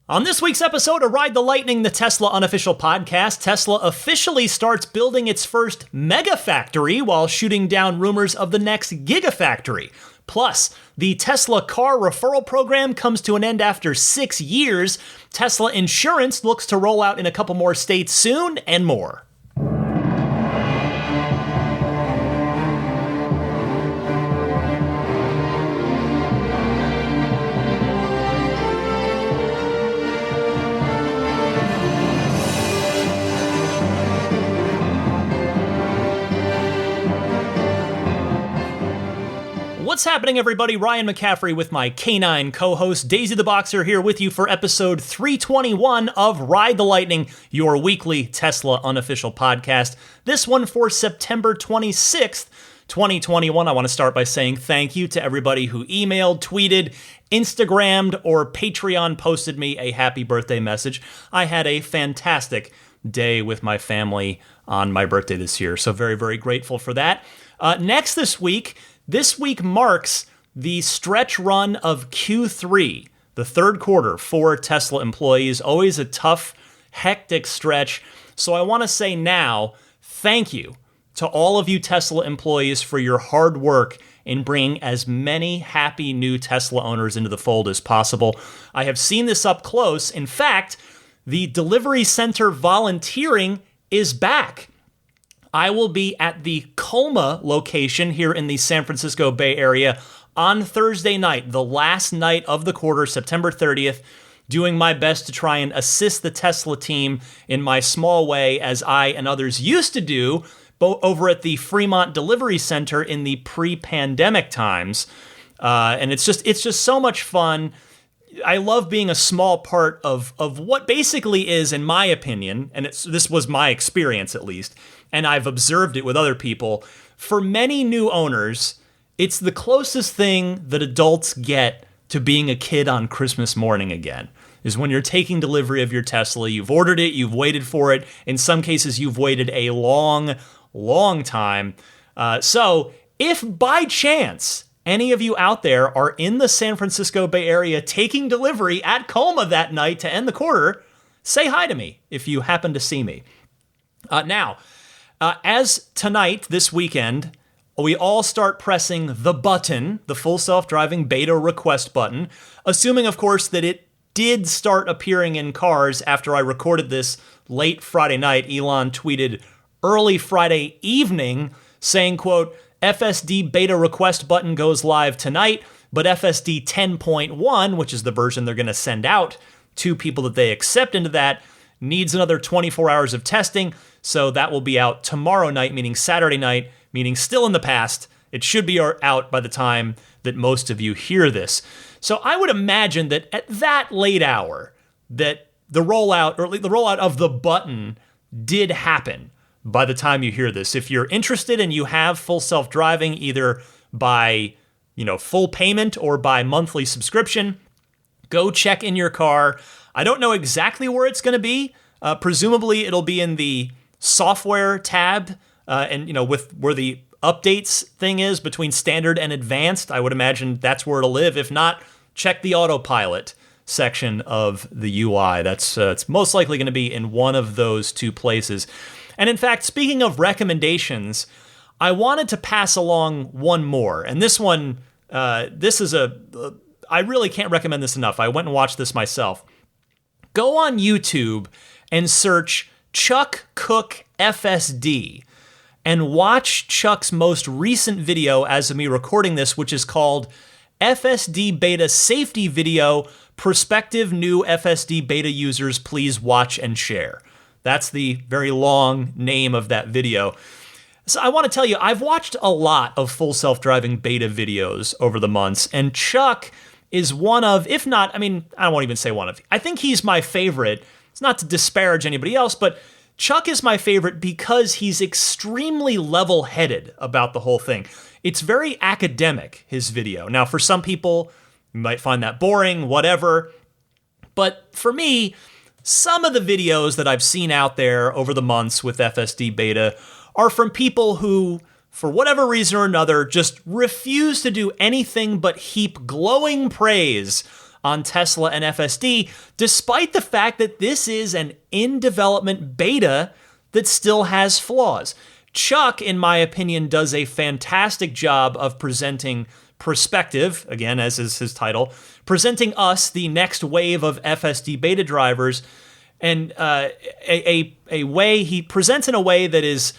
On this week's episode of Ride the Lightning, the Tesla unofficial podcast, Tesla officially starts building its first Megafactory while shooting down rumors of the next Gigafactory. Plus, the Tesla car referral program comes to an end after 6 years. Tesla insurance looks to roll out in a couple more states soon, and more. What's happening, everybody? Ryan McCaffrey with my canine co-host Daisy the Boxer here with you for episode 321 of Ride the Lightning, your weekly Tesla unofficial podcast. This one for September 26th, 2021. I want to start by saying thank you to everybody who emailed, tweeted, Instagrammed, or Patreon posted me a happy birthday message. I had a fantastic day with my family on my birthday this year, so very, very grateful for that. Next This week marks the stretch run of Q3, the third quarter for Tesla employees. Always a tough, hectic stretch. So I want to say now, thank you to all of you Tesla employees for your hard work in bringing as many happy new Tesla owners into the fold as possible. I have seen this up close. In fact, the delivery center volunteering is back. I will be at the Colma location here in the San Francisco Bay Area on Thursday night, the last night of the quarter, September 30th, doing my best to try and assist the Tesla team in my small way, as I and others used to do over at the Fremont Delivery Center in the pre-pandemic times. And it's just so much fun. I love being a small part of what basically is, in my opinion, and this was my experience at least, and I've observed it with other people, for many new owners, it's the closest thing that adults get to being a kid on Christmas morning again, is when you're taking delivery of your Tesla. You've ordered it, you've waited for it. In some cases, you've waited a long, long time. So if by chance any of you out there are in the San Francisco Bay Area taking delivery at Colma that night to end the quarter, say hi to me if you happen to see me. As tonight, this weekend, we all start pressing the button, the full self-driving beta request button, assuming, of course, that it did start appearing in cars after I recorded this late Friday night. Elon tweeted early Friday evening saying, quote, FSD beta request button goes live tonight, but FSD 10.1, which is the version they're going to send out to people that they accept into that, needs another 24 hours of testing. So that will be out tomorrow night, meaning Saturday night, meaning still in the past. It should be out by the time that most of you hear this. So I would imagine that at that late hour, that the rollout of the button did happen by the time you hear this. If you're interested and you have full self-driving, either by full payment or by monthly subscription, go check in your car. I don't know exactly where it's going to be. Presumably it'll be in the software tab, and with where the updates thing is between standard and advanced. I would imagine that's where it'll live. If not, check the autopilot section of the UI. It's most likely going to be in one of those two places. And in fact, speaking of recommendations, I wanted to pass along one more. And this one, I really can't recommend this enough. I went and watched this myself. Go on YouTube and search Chuck Cook FSD and watch Chuck's most recent video as of me recording this, which is called FSD Beta Safety Video, Prospective New FSD Beta Users, Please Watch and Share. That's the very long name of that video. So I want to tell you, I've watched a lot of full self-driving beta videos over the months, and Chuck is one of, if not, I won't even say one of, I think he's my favorite. It's not to disparage anybody else, but Chuck is my favorite because he's extremely level-headed about the whole thing. It's very academic, his video. Now, for some people, you might find that boring, whatever. But for me, some of the videos that I've seen out there over the months with FSD Beta are from people who, for whatever reason or another, just refuse to do anything but heap glowing praise on Tesla and FSD, despite the fact that this is an in-development beta that still has flaws. Chuck, in my opinion, does a fantastic job of presenting perspective, again, as is his title, presenting us, the next wave of FSD beta drivers, and a way he presents in a way that is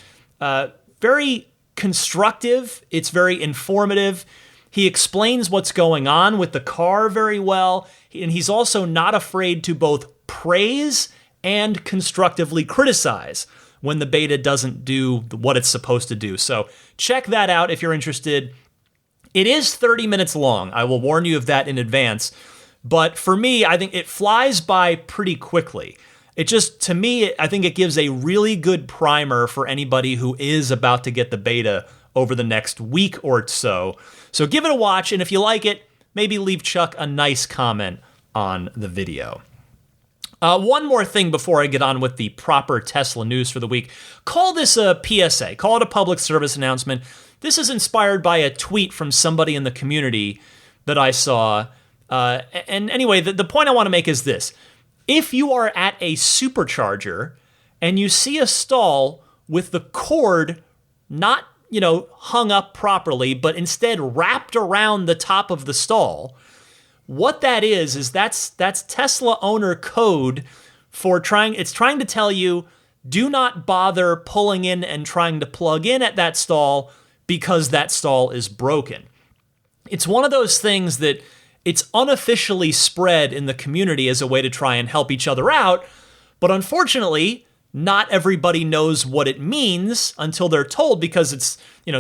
very constructive. It's very informative. He explains what's going on with the car very well, and he's also not afraid to both praise and constructively criticize when the beta doesn't do what it's supposed to do. So check that out if you're interested. It is 30 minutes long. I will warn you of that in advance. But for me, I think it flies by pretty quickly. It just, to me, I think it gives a really good primer for anybody who is about to get the beta over the next week or so. So give it a watch, and if you like it, maybe leave Chuck a nice comment on the video. One more thing before I get on with the proper Tesla news for the week. Call this a PSA. Call it a public service announcement. This is inspired by a tweet from somebody in the community that I saw. And anyway, the point I want to make is this. If you are at a Supercharger and you see a stall with the cord not, hung up properly, but instead wrapped around the top of the stall, what that is that's Tesla owner code for trying to tell you, do not bother pulling in and trying to plug in at that stall because that stall is broken. It's one of those things that it's unofficially spread in the community as a way to try and help each other out, but unfortunately, not everybody knows what it means until they're told, because it's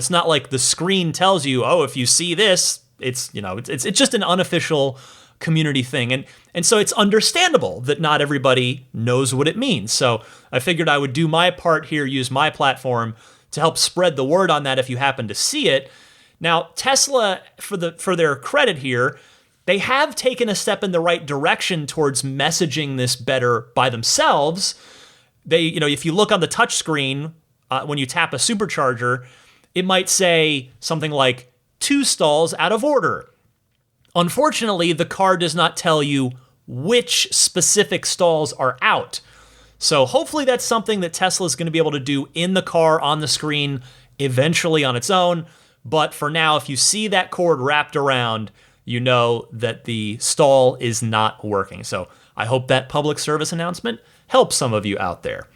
not like the screen tells you, oh, if you see this, it's just an unofficial community thing. And so it's understandable that not everybody knows what it means. So I figured I would do my part here, use my platform to help spread the word on that if you happen to see it. Now, Tesla, for their credit here, they have taken a step in the right direction towards messaging this better by themselves. They, if you look on the touch screen, when you tap a Supercharger, it might say something like 2 stalls out of order. Unfortunately, the car does not tell you which specific stalls are out. So hopefully that's something that Tesla is going to be able to do in the car on the screen eventually on its own. But for now, if you see that cord wrapped around, you know that the stall is not working. So I hope that public service announcement helps some of you out there.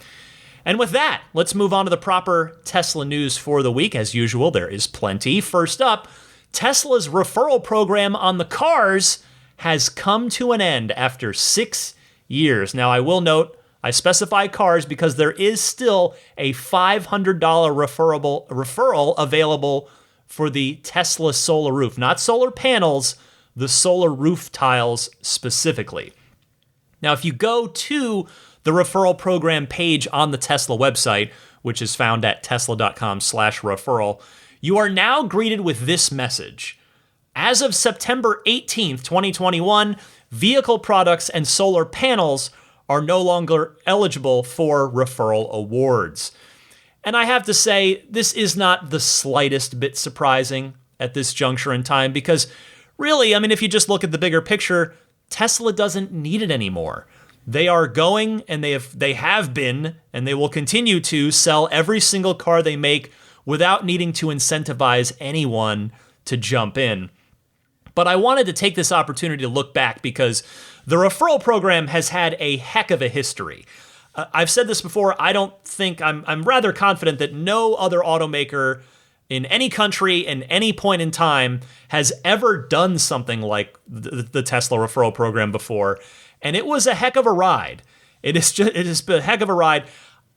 And with that, let's move on to the proper Tesla news for the week. As usual, there is plenty. First up, Tesla's referral program on the cars has come to an end after 6 years. Now, I will note, I specify cars because there is still a $500 referral available for the Tesla solar roof. Not solar panels, the solar roof tiles specifically. Now, if you go to the referral program page on the Tesla website, which is found at tesla.com/referral, you are now greeted with this message. As of September 18th, 2021, vehicle products and solar panels are no longer eligible for referral awards. And I have to say, this is not the slightest bit surprising at this juncture in time, because really, if you just look at the bigger picture, Tesla doesn't need it anymore. They are going, and they have been, and they will continue to sell every single car they make without needing to incentivize anyone to jump in. But I wanted to take this opportunity to look back, because the referral program has had a heck of a history. I've said this before, I'm rather confident that no other automaker in any country, in any point in time, has ever done something like the Tesla referral program before. And it was a heck of a ride. It has been a heck of a ride.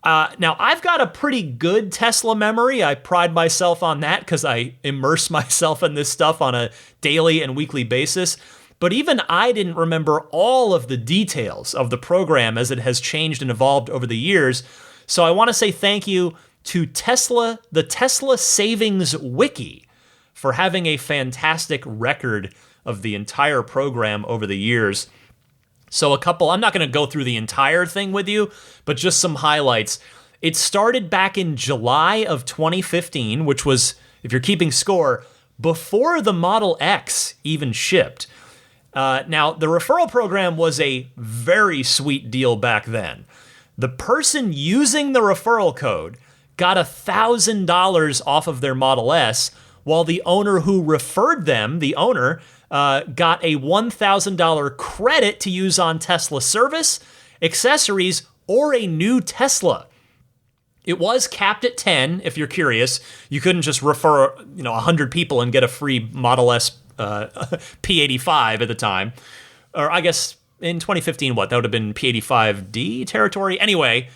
Now, I've got a pretty good Tesla memory. I pride myself on that because I immerse myself in this stuff on a daily and weekly basis. But even I didn't remember all of the details of the program as it has changed and evolved over the years. So I want to say thank you to Tesla, the Tesla Savings Wiki, for having a fantastic record of the entire program over the years. So I'm not going to go through the entire thing with you, but just some highlights. It started back in July of 2015, which was, if you're keeping score, before the Model X even shipped. Now, the referral program was a very sweet deal back then. The person using the referral code got $1,000 off of their Model S, while the owner who referred them, the owner, got a $1,000 credit to use on Tesla service, accessories, or a new Tesla. It was capped at 10, if you're curious. You couldn't just refer, 100 people and get a free Model S P85 at the time. Or I guess in 2015, that would have been P85D territory. Anyway,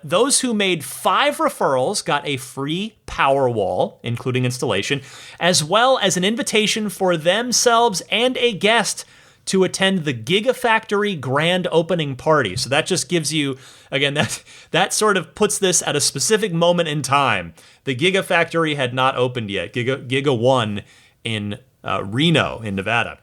those who made 5 referrals got a free Powerwall, including installation, as well as an invitation for themselves and a guest to attend the Gigafactory grand opening party. So that just gives you, again, that sort of puts this at a specific moment in time. The Gigafactory had not opened yet. Giga 1 in Reno in Nevada.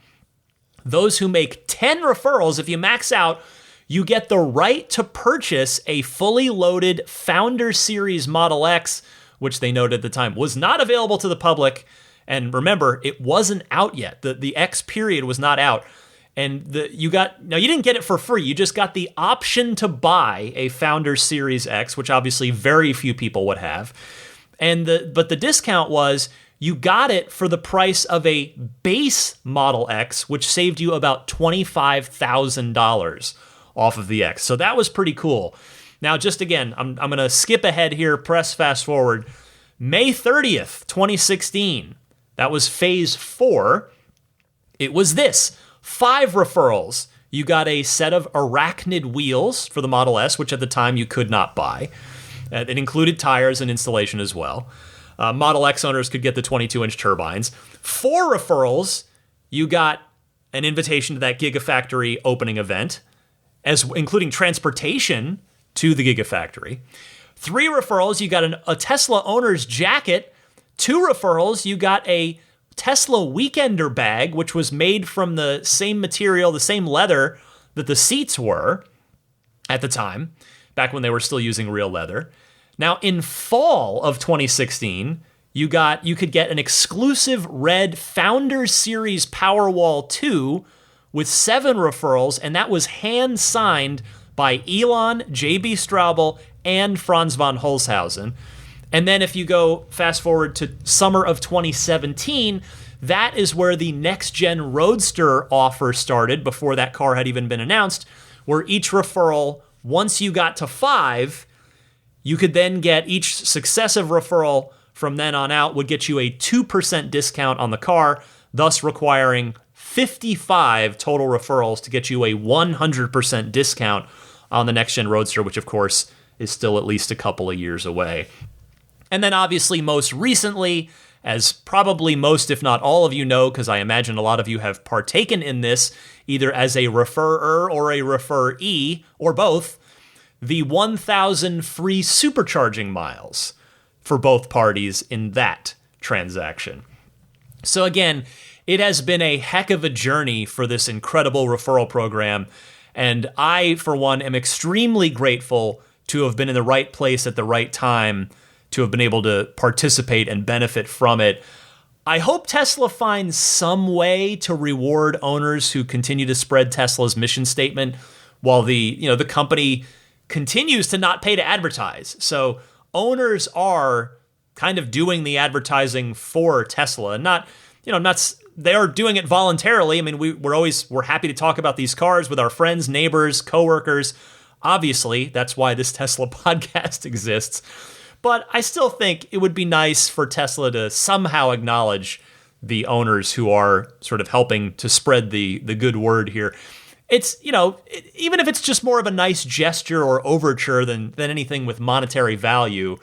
Those who make 10 referrals, if you max out, you get the right to purchase a fully loaded Founder Series Model X, which they noted at the time was not available to the public. And remember, it wasn't out yet. The X period was not out. And you didn't get it for free. You just got the option to buy a Founder Series X, which obviously very few people would have. But the discount was you got it for the price of a base Model X, which saved you about $25,000 off of the X. So that was pretty cool. Now, just again, I'm going to skip ahead here, press fast forward. May 30th, 2016, that was phase 4. It was this, 5 referrals. You got a set of Arachnid wheels for the Model S, which at the time you could not buy. It included tires and installation as well. Model X owners could get the 22-inch turbines. 4 referrals, you got an invitation to that Gigafactory opening event, including transportation to the Gigafactory. 3 referrals, you got a Tesla owner's jacket. 2 referrals, you got a Tesla Weekender bag, which was made from the same material, the same leather that the seats were at the time, back when they were still using real leather. Now, in fall of 2016, you could get an exclusive red Founder Series Powerwall 2 with 7 referrals, and that was hand-signed by Elon, J.B. Straubel, and Franz von Holzhausen. And then if you go fast forward to summer of 2017, that is where the next-gen Roadster offer started, before that car had even been announced, where each referral, once you got to 5, you could then get each successive referral from then on out would get you a 2% discount on the car, thus requiring 55 total referrals to get you a 100% discount on the next-gen Roadster, which of course is still at least a couple of years away. And then obviously most recently, as probably most if not all of you know, because I imagine a lot of you have partaken in this, either as a referrer or a referee, or both, the 1,000 free supercharging miles for both parties in that transaction. So again, it has been a heck of a journey for this incredible referral program, and I, for one, am extremely grateful to have been in the right place at the right time, to have been able to participate and benefit from it. I hope Tesla finds some way to reward owners who continue to spread Tesla's mission statement, while the company continues to not pay to advertise. So owners are kind of doing the advertising for Tesla, and they are doing it voluntarily. I mean, we're happy to talk about these cars with our friends, neighbors, coworkers. Obviously, that's why this Tesla podcast exists. But I still think it would be nice for Tesla to somehow acknowledge the owners who are sort of helping to spread the good word here. It's, even if it's just more of a nice gesture or overture than anything with monetary value,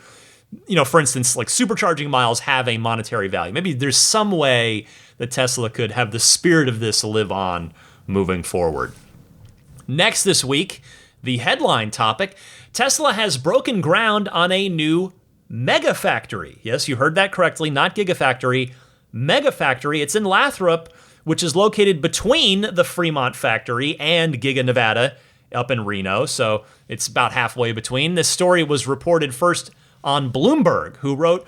for instance, like supercharging miles have a monetary value. Maybe there's some way that Tesla could have the spirit of this live on moving forward. Next this week, the headline topic, Tesla has broken ground on a new Megafactory. Yes, you heard that correctly, not Gigafactory, Megafactory. It's in Lathrop, which is located between the Fremont factory and Giga Nevada up in Reno. So it's about halfway between. This story was reported first on Bloomberg, who wrote,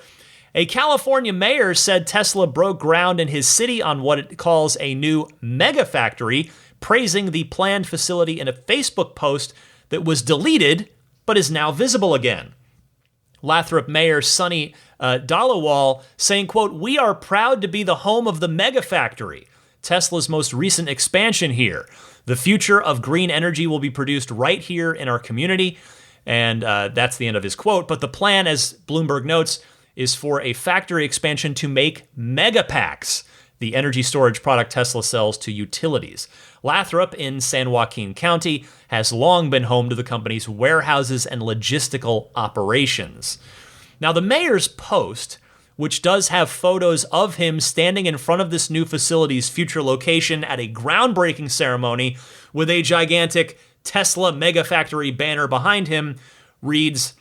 A California mayor said Tesla broke ground in his city on what it calls a new Megafactory, praising the planned facility in a Facebook post that was deleted but is now visible again. Lathrop Mayor Sonny Dhaliwal saying, quote, "We are proud to be the home of the Megafactory, Tesla's most recent expansion here. The future of green energy will be produced right here in our community." And that's the end of his quote. But the plan, as Bloomberg notes, is for a factory expansion to make Megapacks, the energy storage product Tesla sells to utilities. Lathrop in San Joaquin County has long been home to the company's warehouses and logistical operations. Now, the mayor's post, which does have photos of him standing in front of this new facility's future location at a groundbreaking ceremony with a gigantic Tesla Megafactory banner behind him, reads,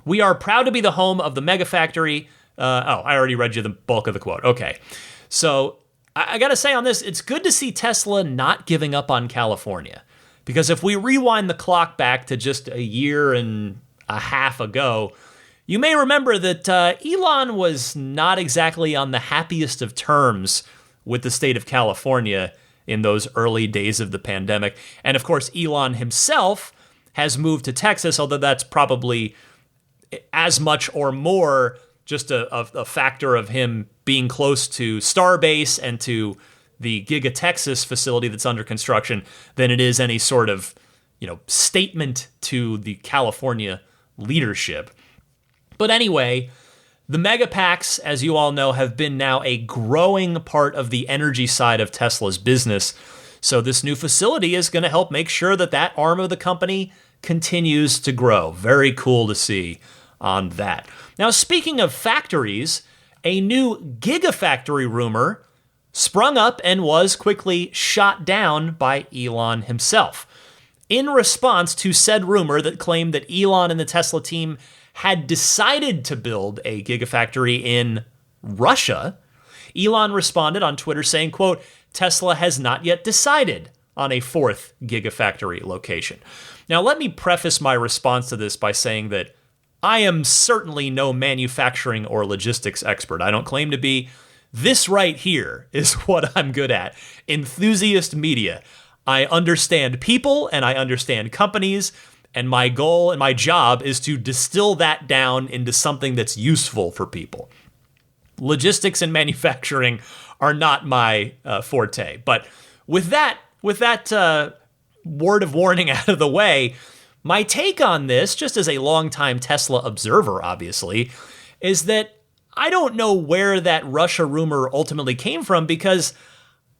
"We are proud to be the home of the Megafactory." I already read you the bulk of the quote. Okay. So I got to say on this, it's good to see Tesla not giving up on California. Because if we rewind the clock back to just a year and a half ago, you may remember that Elon was not exactly on the happiest of terms with the state of California in those early days of the pandemic. And of course, Elon himself has moved to Texas, although that's probably as much or more just a factor of him being close to Starbase and to the Giga Texas facility that's under construction than it is any sort of, statement to the California leadership. But anyway, the Megapacks, as you all know, have been now a growing part of the energy side of Tesla's business. So this new facility is going to help make sure that that arm of the company continues to grow. Very cool to see on that. Now, speaking of factories, a new Gigafactory rumor sprung up and was quickly shot down by Elon himself. In response to said rumor that claimed that Elon and the Tesla team had decided to build a Gigafactory in Russia, Elon responded on Twitter saying, quote, "Tesla has not yet decided on a fourth Gigafactory location." Now, let me preface my response to this by saying that I am certainly no manufacturing or logistics expert. I don't claim to be. This right here is what I'm good at. Enthusiast media. I understand people and I understand companies, and my goal and my job is to distill that down into something that's useful for people. Logistics and manufacturing are not my forte. But with that word of warning out of the way, my take on this, just as a longtime Tesla observer, obviously, is that I don't know where that Russia rumor ultimately came from, because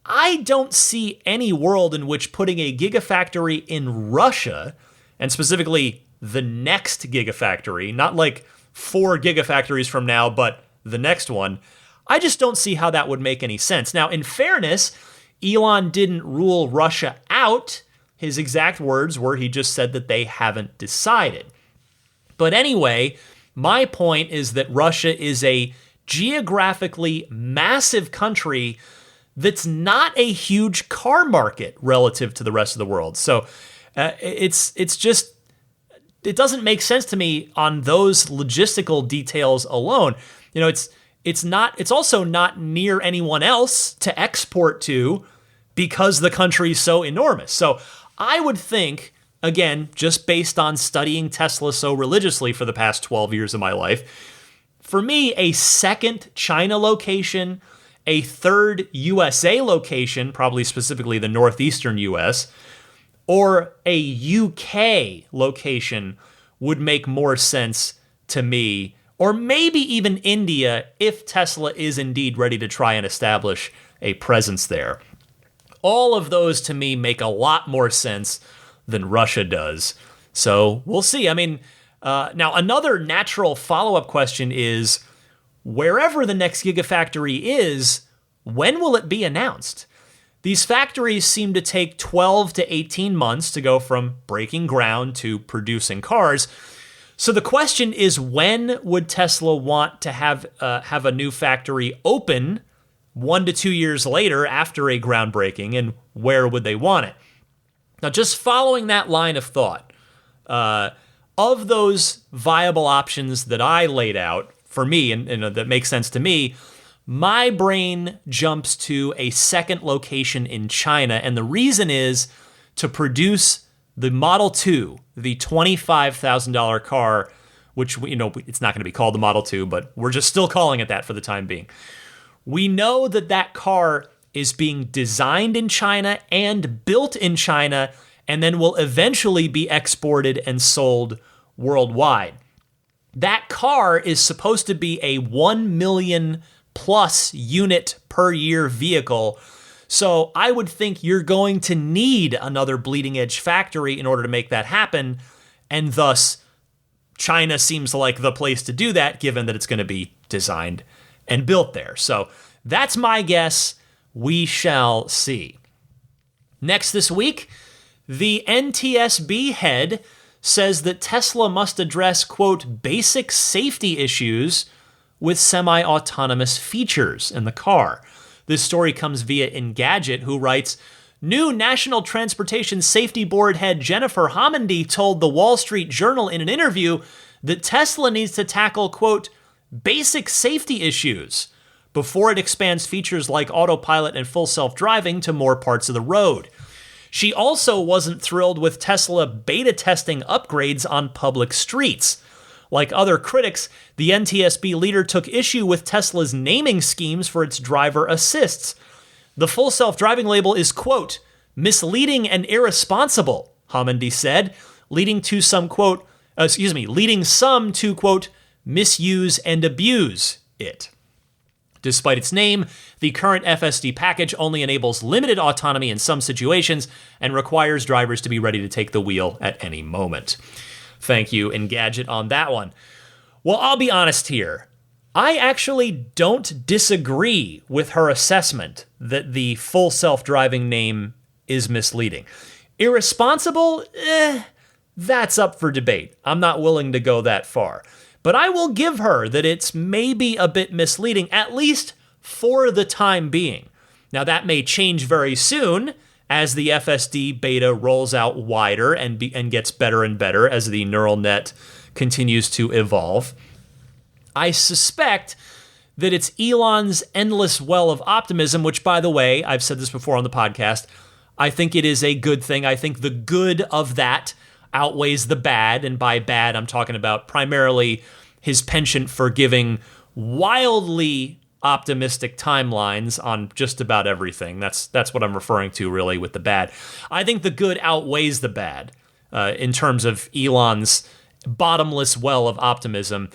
I don't see any world in which putting a Gigafactory in Russia, and specifically the next Gigafactory, not like 4 Gigafactories from now, but the next one, I just don't see how that would make any sense. Now, in fairness, Elon didn't rule Russia out. His exact words were he just said that they haven't decided. But anyway, my point is that Russia is a geographically massive country that's not a huge car market relative to the rest of the world. So it doesn't make sense to me on those logistical details alone. It's also not near anyone else to export to because the country's so enormous. So I would think, again, just based on studying Tesla so religiously for the past 12 years of my life, for me, a second China location, a third USA location, probably specifically the northeastern US, or a UK location would make more sense to me, or maybe even India if Tesla is indeed ready to try and establish a presence there. All of those to me make a lot more sense than Russia does. So we'll see. I mean, now another natural follow-up question is, wherever the next Gigafactory is, when will it be announced? These factories seem to take 12 to 18 months to go from breaking ground to producing cars. So the question is, when would Tesla want to have a new factory open 1 to 2 years later after a groundbreaking, and where would they want it? Now, just following that line of thought, of those viable options that I laid out for me, and that makes sense to me, my brain jumps to a second location in China. And the reason is to produce the Model 2, the $25,000 car, which, it's not going to be called the Model 2, but we're just still calling it that for the time being. We know that car is being designed in China and built in China, and then will eventually be exported and sold worldwide. That car is supposed to be a 1 million plus unit per year vehicle. So I would think you're going to need another bleeding edge factory in order to make that happen. And thus, China seems like the place to do that, given that it's going to be designed and built there. So that's my guess. We shall see. Next this week, the NTSB head says that Tesla must address, quote, basic safety issues with semi-autonomous features in the car. This story comes via Engadget, who writes, new National Transportation Safety Board head Jennifer Homendy told the Wall Street Journal in an interview that Tesla needs to tackle, quote, basic safety issues before it expands features like autopilot and full self-driving to more parts of the road. She also wasn't thrilled with Tesla beta testing upgrades on public streets. Like other critics, the NTSB leader took issue with Tesla's naming schemes for its driver assists. The full self-driving label is, quote, misleading and irresponsible, Homendy said, leading some to, quote, misuse and abuse it. Despite its name, the current FSD package only enables limited autonomy in some situations and requires drivers to be ready to take the wheel at any moment. Thank you, Engadget, on that one. Well, I'll be honest here. I actually don't disagree with her assessment that the full self-driving name is misleading. Irresponsible? That's up for debate. I'm not willing to go that far. But I will give her that it's maybe a bit misleading, at least for the time being. Now, that may change very soon as the FSD beta rolls out wider and gets better and better as the neural net continues to evolve. I suspect that it's Elon's endless well of optimism, which, by the way, I've said this before on the podcast, I think it is a good thing. I think the good of that outweighs the bad, and by bad, I'm talking about primarily his penchant for giving wildly optimistic timelines on just about everything. That's what I'm referring to, really, with the bad. I think the good outweighs the bad in terms of Elon's bottomless well of optimism.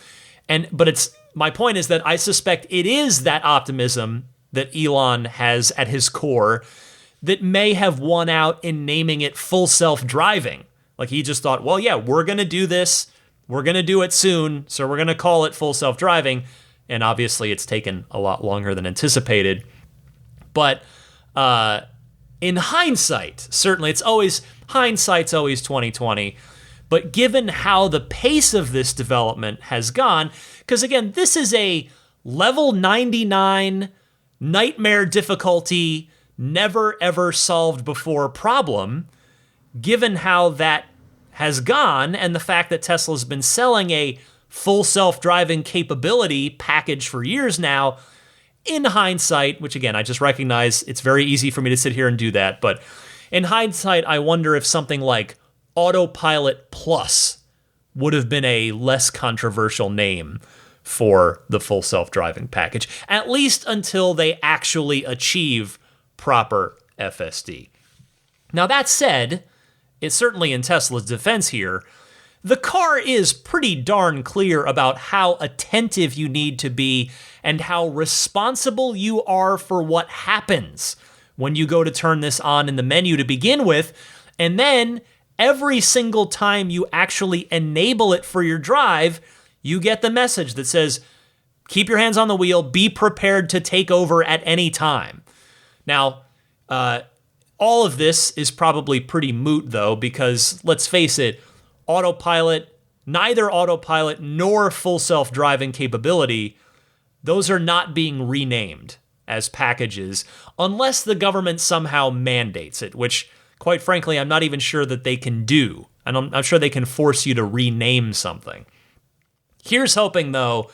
But my point is that I suspect it is that optimism that Elon has at his core that may have won out in naming it full self-driving. Like, he just thought, well, yeah, we're going to do this. We're going to do it soon, so we're going to call it full self-driving. And obviously, it's taken a lot longer than anticipated. But in hindsight, certainly, hindsight's always 20/20. But given how the pace of this development has gone, because again, this is a level 99 nightmare difficulty, never ever solved before problem. Given how that has gone and the fact that Tesla's been selling a full self-driving capability package for years now, in hindsight, which again, I just recognize it's very easy for me to sit here and do that, but in hindsight, I wonder if something like Autopilot Plus would have been a less controversial name for the full self-driving package, at least until they actually achieve proper FSD. Now, that said, it's certainly in Tesla's defense here, the car is pretty darn clear about how attentive you need to be and how responsible you are for what happens when you go to turn this on in the menu to begin with, and then every single time you actually enable it for your drive, you get the message that says, keep your hands on the wheel, be prepared to take over at any time. Now, all of this is probably pretty moot, though, because let's face it, neither autopilot nor full self-driving capability, those are not being renamed as packages unless the government somehow mandates it, which, quite frankly, I'm not even sure that they can do. And I'm sure they can force you to rename something. Here's hoping, though,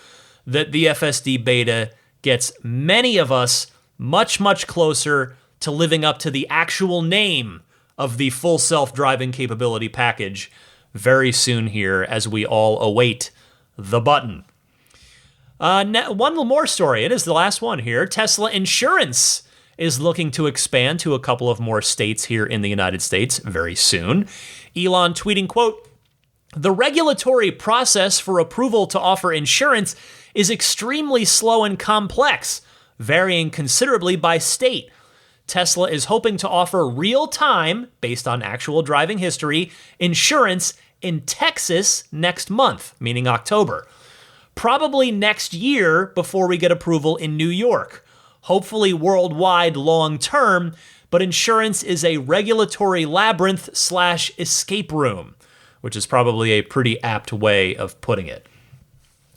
that the FSD beta gets many of us much, much closer to living up to the actual name of the full self-driving capability package very soon here as we all await the button. One more story. It is the last one here. Tesla Insurance is looking to expand to a couple of more states here in the United States very soon. Elon tweeting, quote, "The regulatory process for approval to offer insurance is extremely slow and complex, varying considerably by state. Tesla is hoping to offer real-time, based on actual driving history, insurance in Texas next month," meaning October. "Probably next year before we get approval in New York. Hopefully worldwide long-term, but insurance is a regulatory labyrinth/escape room," which is probably a pretty apt way of putting it.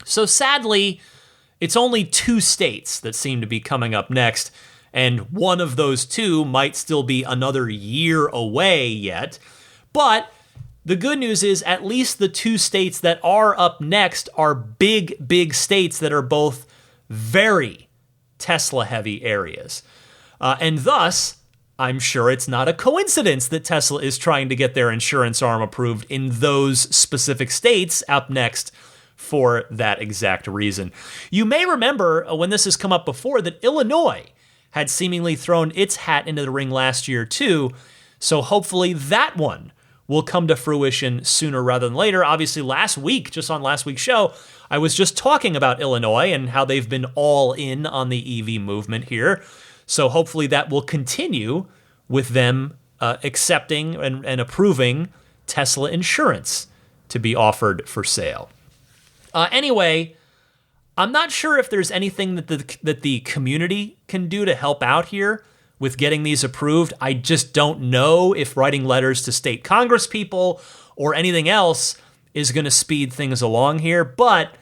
So sadly, it's only 2 states that seem to be coming up next, and one of those 2 might still be another year away yet. But the good news is at least the 2 states that are up next are big, big states that are both very Tesla-heavy areas. And thus, I'm sure it's not a coincidence that Tesla is trying to get their insurance arm approved in those specific states up next for that exact reason. You may remember when this has come up before that Illinois had seemingly thrown its hat into the ring last year too, so hopefully that one will come to fruition sooner rather than later. Obviously last week, just on last week's show, I was just talking about Illinois and how they've been all in on the EV movement here. So hopefully that will continue with them accepting and approving Tesla insurance to be offered for sale. Anyway, I'm not sure if there's anything that the community can do to help out here with getting these approved. I just don't know if writing letters to state congresspeople or anything else is going to speed things along here, but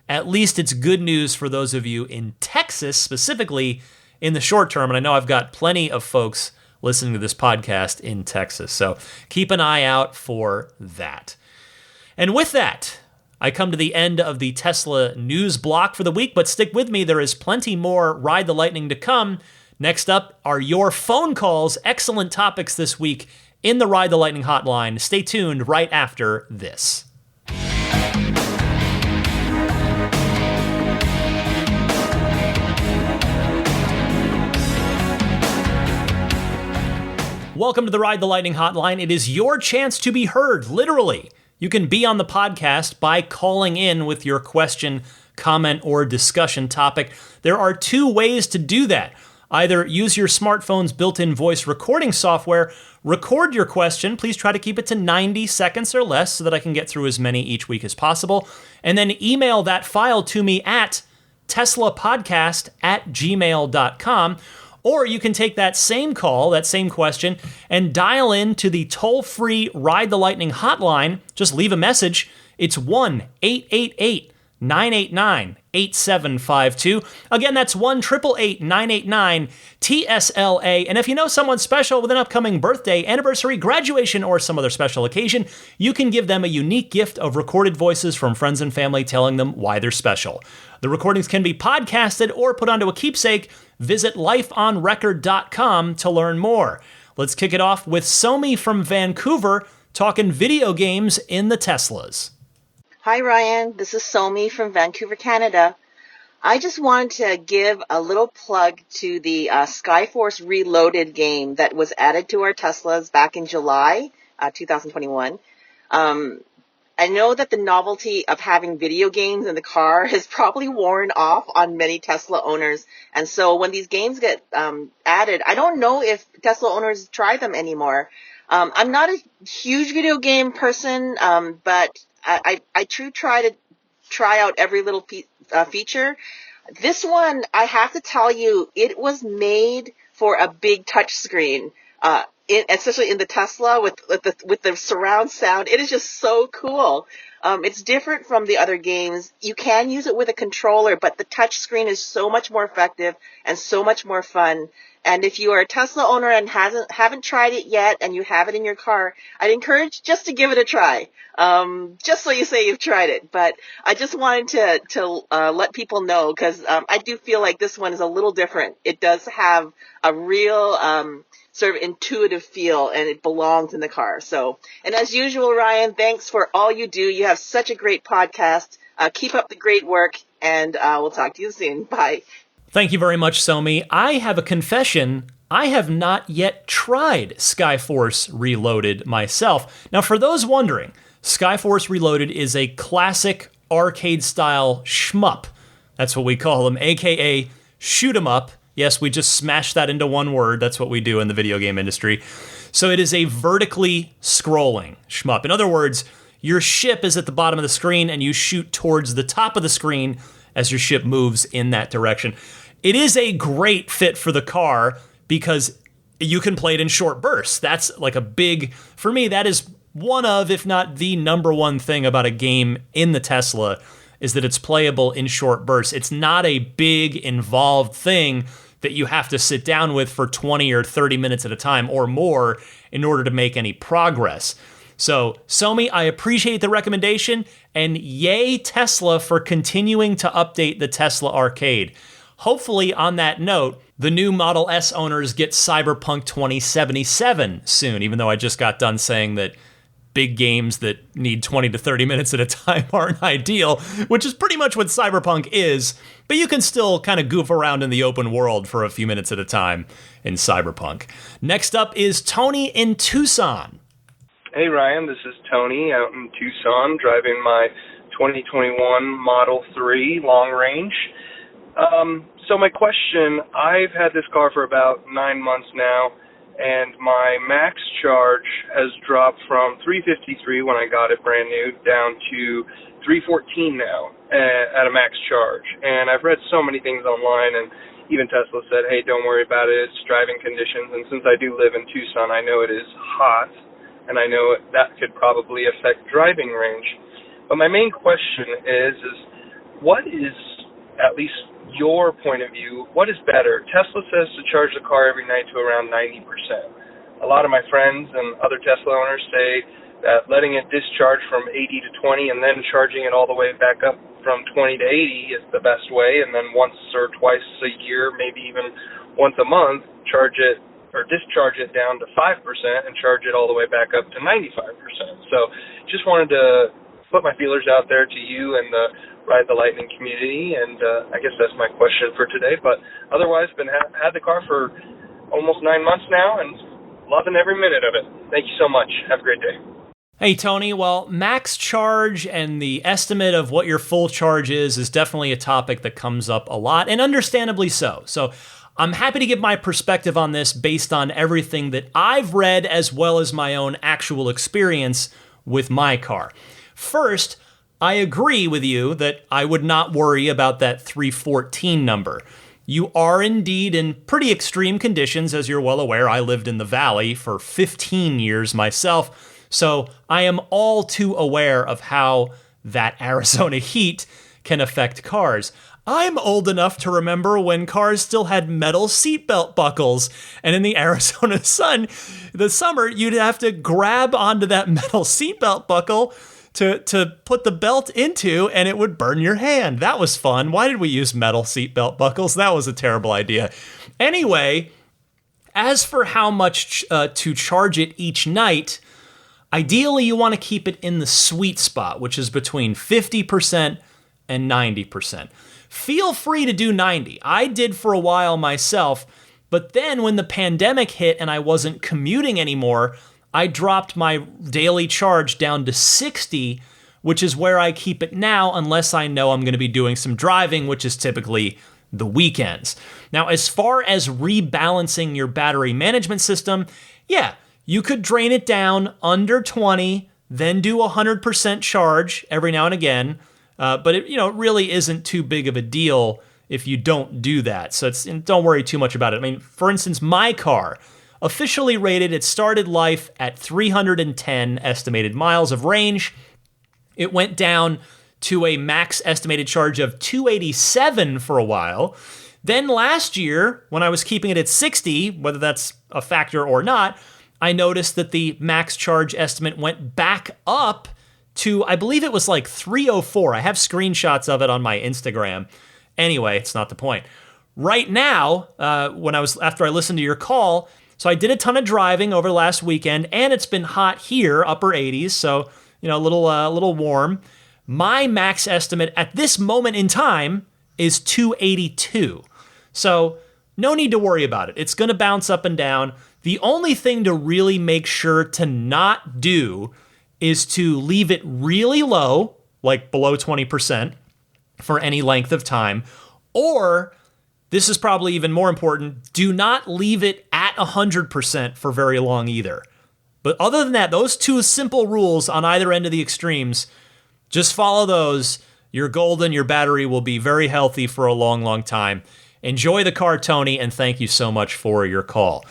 at least it's good news for those of you in Texas, specifically in the short term. And I know I've got plenty of folks listening to this podcast in Texas, so keep an eye out for that. And with that, I come to the end of the Tesla news block for the week, but stick with me. There is plenty more Ride the Lightning to come. Next up are your phone calls. Excellent topics this week in the Ride the Lightning hotline. Stay tuned right after this. Welcome to the Ride the Lightning hotline. It is your chance to be heard, literally. You can be on the podcast by calling in with your question, comment, or discussion topic. There are 2 ways to do that. Either use your smartphone's built-in voice recording software, record your question. Please try to keep it to 90 seconds or less so that I can get through as many each week as possible. And then email that file to me at teslapodcast@gmail.com. Or you can take that same call, that same question, and dial in to the toll-free Ride the Lightning hotline. Just leave a message. It's 1-888-989-8752. Again, that's 1-888-989-TSLA. And if you know someone special with an upcoming birthday, anniversary, graduation, or some other special occasion, you can give them a unique gift of recorded voices from friends and family telling them why they're special. The recordings can be podcasted or put onto a keepsake. Visit lifeonrecord.com to learn more. Let's kick it off with Somi from Vancouver talking video games in the Teslas. Hi, Ryan. This is Somi from Vancouver, Canada. I just wanted to give a little plug to the Skyforce Reloaded game that was added to our Teslas back in July 2021. I know that the novelty of having video games in the car has probably worn off on many Tesla owners. And so when these games get added, I don't know if Tesla owners try them anymore. I'm not a huge video game person, but I try to try out every little feature. This one, I have to tell you, it was made for a big touch screen. especially in the Tesla with the surround sound. It is just so cool. It's different from the other games. You can use it with a controller, but the touch screen is so much more effective and so much more fun. And if you are a Tesla owner and haven't tried it yet and you have it in your car, I'd encourage just to give it a try. Just so you say you've tried it. But I just wanted to let people know, because I do feel like this one is a little different. It does have a real sort of intuitive feel, and it belongs in the car. So, and as usual, Ryan, thanks for all you do. You have such a great podcast. Keep up the great work, and we'll talk to you soon. Bye. Thank you very much, Somi. I have a confession. I have not yet tried Skyforce Reloaded myself. Now, for those wondering, Skyforce Reloaded is a classic arcade-style shmup. That's what we call them, aka shoot 'em up. Yes, we just smashed that into one word. That's what we do in the video game industry. So it is a vertically scrolling shmup. In other words, your ship is at the bottom of the screen and you shoot towards the top of the screen as your ship moves in that direction. It is a great fit for the car because you can play it in short bursts. That's like a big, for me, that is one of, if not the number one thing about a game in the Tesla, is that it's playable in short bursts. It's not a big, involved thing that you have to sit down with for 20 or 30 minutes at a time or more in order to make any progress. So, Somi, I appreciate the recommendation, and yay Tesla for continuing to update the Tesla Arcade. Hopefully, on that note, the new Model S owners get Cyberpunk 2077 soon, even though I just got done saying that big games that need 20 to 30 minutes at a time aren't ideal, which is pretty much what Cyberpunk is, but you can still kind of goof around in the open world for a few minutes at a time in Cyberpunk. Next up is Tony in Tucson. Hey Ryan, this is Tony out in Tucson driving my 2021 Model 3 long range. So my question, I've had this car for about 9 months now, and my max charge has dropped from 353 when I got it brand new down to 314 now at a max charge. And I've read so many things online, and even Tesla said, hey, don't worry about it, it's driving conditions. And since I do live in Tucson, I know it is hot, and I know that could probably affect driving range. But my main question is what is, at least your point of view, what is better? Tesla says to charge the car every night to around 90%. A lot of my friends and other Tesla owners say that letting it discharge from 80 to 20 and then charging it all the way back up from 20 to 80 is the best way, and then once or twice a year, maybe even once a month, charge it or discharge it down to 5% and charge it all the way back up to 95%. So just wanted to put my feelers out there to you and the Ride the Lightning community, and I guess that's my question for today. But otherwise, had the car for almost 9 months now, and loving every minute of it. Thank you so much. Have a great day. Hey, Tony. Well, max charge and the estimate of what your full charge is definitely a topic that comes up a lot, and understandably so. So I'm happy to give my perspective on this based on everything that I've read as well as my own actual experience with my car. First, I agree with you that I would not worry about that 314 number. You are indeed in pretty extreme conditions, as you're well aware. I lived in the Valley for 15 years myself, so I am all too aware of how that Arizona heat can affect cars. I'm old enough to remember when cars still had metal seatbelt buckles, and in the Arizona sun, the summer, you'd have to grab onto that metal seatbelt buckle to put the belt into, and it would burn your hand. That was fun. Why did we use metal seatbelt buckles? That was a terrible idea. Anyway, as for how much to charge it each night, ideally you want to keep it in the sweet spot, which is between 50% and 90%. Feel free to do 90. I did for a while myself, but then when the pandemic hit and I wasn't commuting anymore, I dropped my daily charge down to 60, which is where I keep it now unless I know I'm going to be doing some driving, which is typically the weekends. Now, as far as rebalancing your battery management system, yeah, you could drain it down under 20, then do 100% charge every now and again, but it really isn't too big of a deal if you don't do that. So don't worry too much about it. I mean, for instance, my car officially rated, it started life at 310 estimated miles of range. It went down to a max estimated charge of 287 for a while. Then last year, when I was keeping it at 60, whether that's a factor or not, I noticed that the max charge estimate went back up to, I believe it was like 304. I have screenshots of it on my Instagram. Anyway, it's not the point. Right now, after I listened to your call, so I did a ton of driving over last weekend, and it's been hot here, upper 80s, so a little warm. My max estimate at this moment in time is 282. So no need to worry about it. It's going to bounce up and down. The only thing to really make sure to not do is to leave it really low, like below 20% for any length of time. Or, this is probably even more important, do not leave it at 100% for very long either. But other than that, those two simple rules on either end of the extremes, just follow those. You're golden. Your battery will be very healthy for a long, long time. Enjoy the car, Tony, and thank you so much for your call.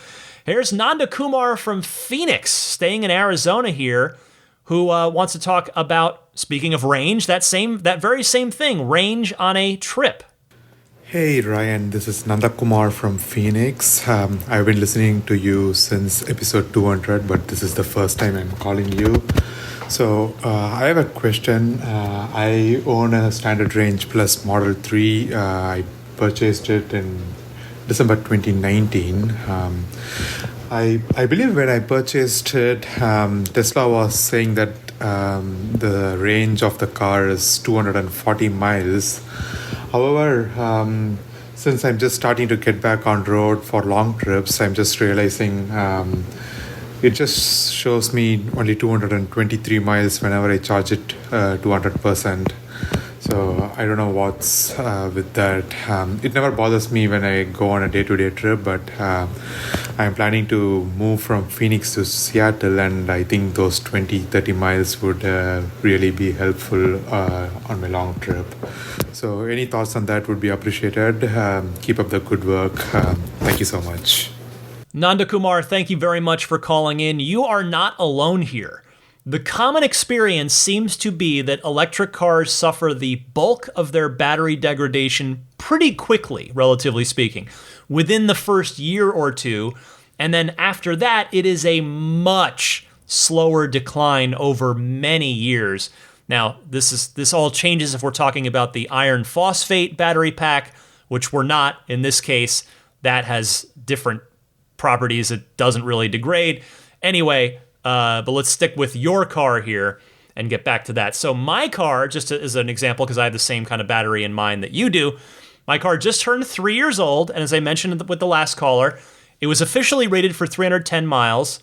Here's Nanda Kumar from Phoenix, staying in Arizona here, who wants to talk about, speaking of range, that very same thing, range on a trip. Hey Ryan, this is Nanda Kumar from Phoenix. I've been listening to you since episode 200, but this is the first time I'm calling you. So I have a question. I own a Standard Range Plus Model 3. I purchased it in December 2019. I believe when I purchased it, Tesla was saying that the range of the car is 240 miles. However, since I'm just starting to get back on road for long trips, I'm just realizing it just shows me only 223 miles whenever I charge it to 100%. So I don't know what's with that. It never bothers me when I go on a day-to-day trip, but I'm planning to move from Phoenix to Seattle, and I think those 20-30 miles would really be helpful on my long trip. So any thoughts on that would be appreciated. Keep up the good work. Thank you so much. Nanda Kumar, thank you very much for calling in. You are not alone here. The common experience seems to be that electric cars suffer the bulk of their battery degradation pretty quickly, relatively speaking, within the first year or two. And then after that, it is a much slower decline over many years. Now, this all changes if we're talking about the iron phosphate battery pack, which we're not in this case. That has different properties. It doesn't really degrade. Anyway, but let's stick with your car here and get back to that. So my car, just as an example, because I have the same kind of battery in mind that you do, my car just turned 3 years old, and as I mentioned with the last caller, it was officially rated for 310 miles.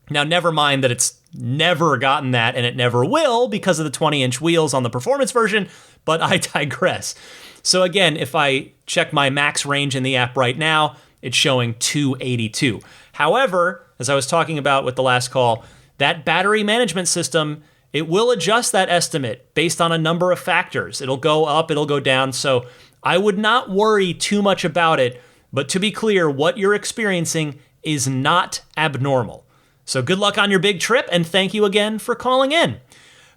Now, never mind that it's never gotten that, and it never will because of the 20-inch wheels on the performance version, but I digress. So again, if I check my max range in the app right now, it's showing 282. However, as I was talking about with the last call, that battery management system, it will adjust that estimate based on a number of factors. It'll go up, it'll go down. So I would not worry too much about it. But to be clear, what you're experiencing is not abnormal. So good luck on your big trip, and thank you again for calling in.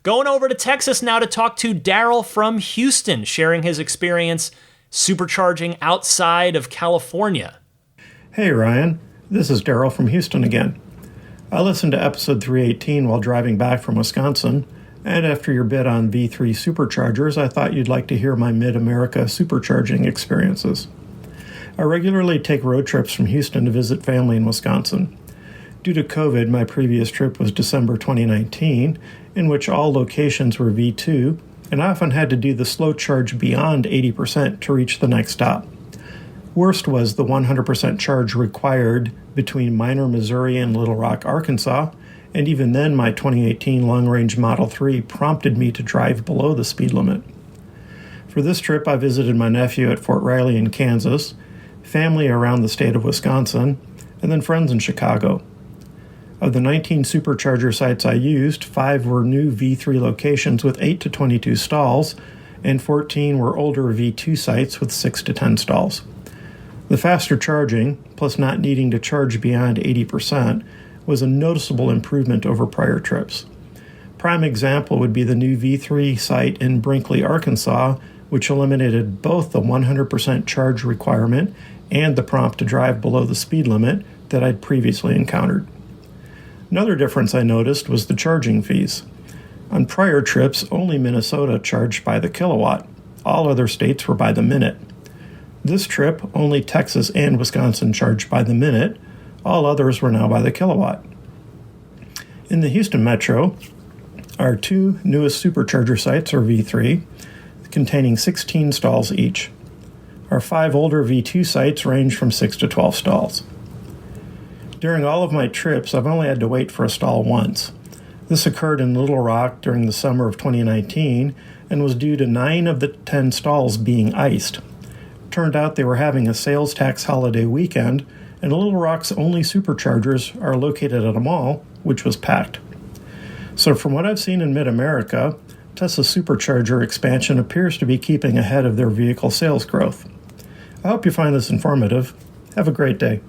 Going over to Texas now to talk to Daryl from Houston, sharing his experience supercharging outside of California. Hey Ryan, this is Daryl from Houston again. I listened to episode 318 while driving back from Wisconsin, and after your bit on V3 superchargers, I thought you'd like to hear my Mid-America supercharging experiences. I regularly take road trips from Houston to visit family in Wisconsin. Due to COVID, my previous trip was December 2019, in which all locations were V2, and I often had to do the slow charge beyond 80% to reach the next stop. Worst was the 100% charge required between Minor, Missouri and Little Rock, Arkansas, and even then my 2018 long-range Model 3 prompted me to drive below the speed limit. For this trip, I visited my nephew at Fort Riley in Kansas, family around the state of Wisconsin, and then friends in Chicago. Of the 19 supercharger sites I used, 5 were new V3 locations with 8 to 22 stalls, and 14 were older V2 sites with 6 to 10 stalls. The faster charging, plus not needing to charge beyond 80%, was a noticeable improvement over prior trips. Prime example would be the new V3 site in Brinkley, Arkansas, which eliminated both the 100% charge requirement and the prompt to drive below the speed limit that I'd previously encountered. Another difference I noticed was the charging fees. On prior trips, only Minnesota charged by the kilowatt. All other states were by the minute. This trip, only Texas and Wisconsin charged by the minute. All others were now by the kilowatt. In the Houston metro, our two newest Supercharger sites are V3, containing 16 stalls each. Our 5 older V2 sites range from 6 to 12 stalls. During all of my trips, I've only had to wait for a stall once. This occurred in Little Rock during the summer of 2019 and was due to 9 of the 10 stalls being iced. Turned out they were having a sales tax holiday weekend, and Little Rock's only Superchargers are located at a mall, which was packed. So from what I've seen in Mid-America, Tesla's Supercharger expansion appears to be keeping ahead of their vehicle sales growth. I hope you find this informative. Have a great day.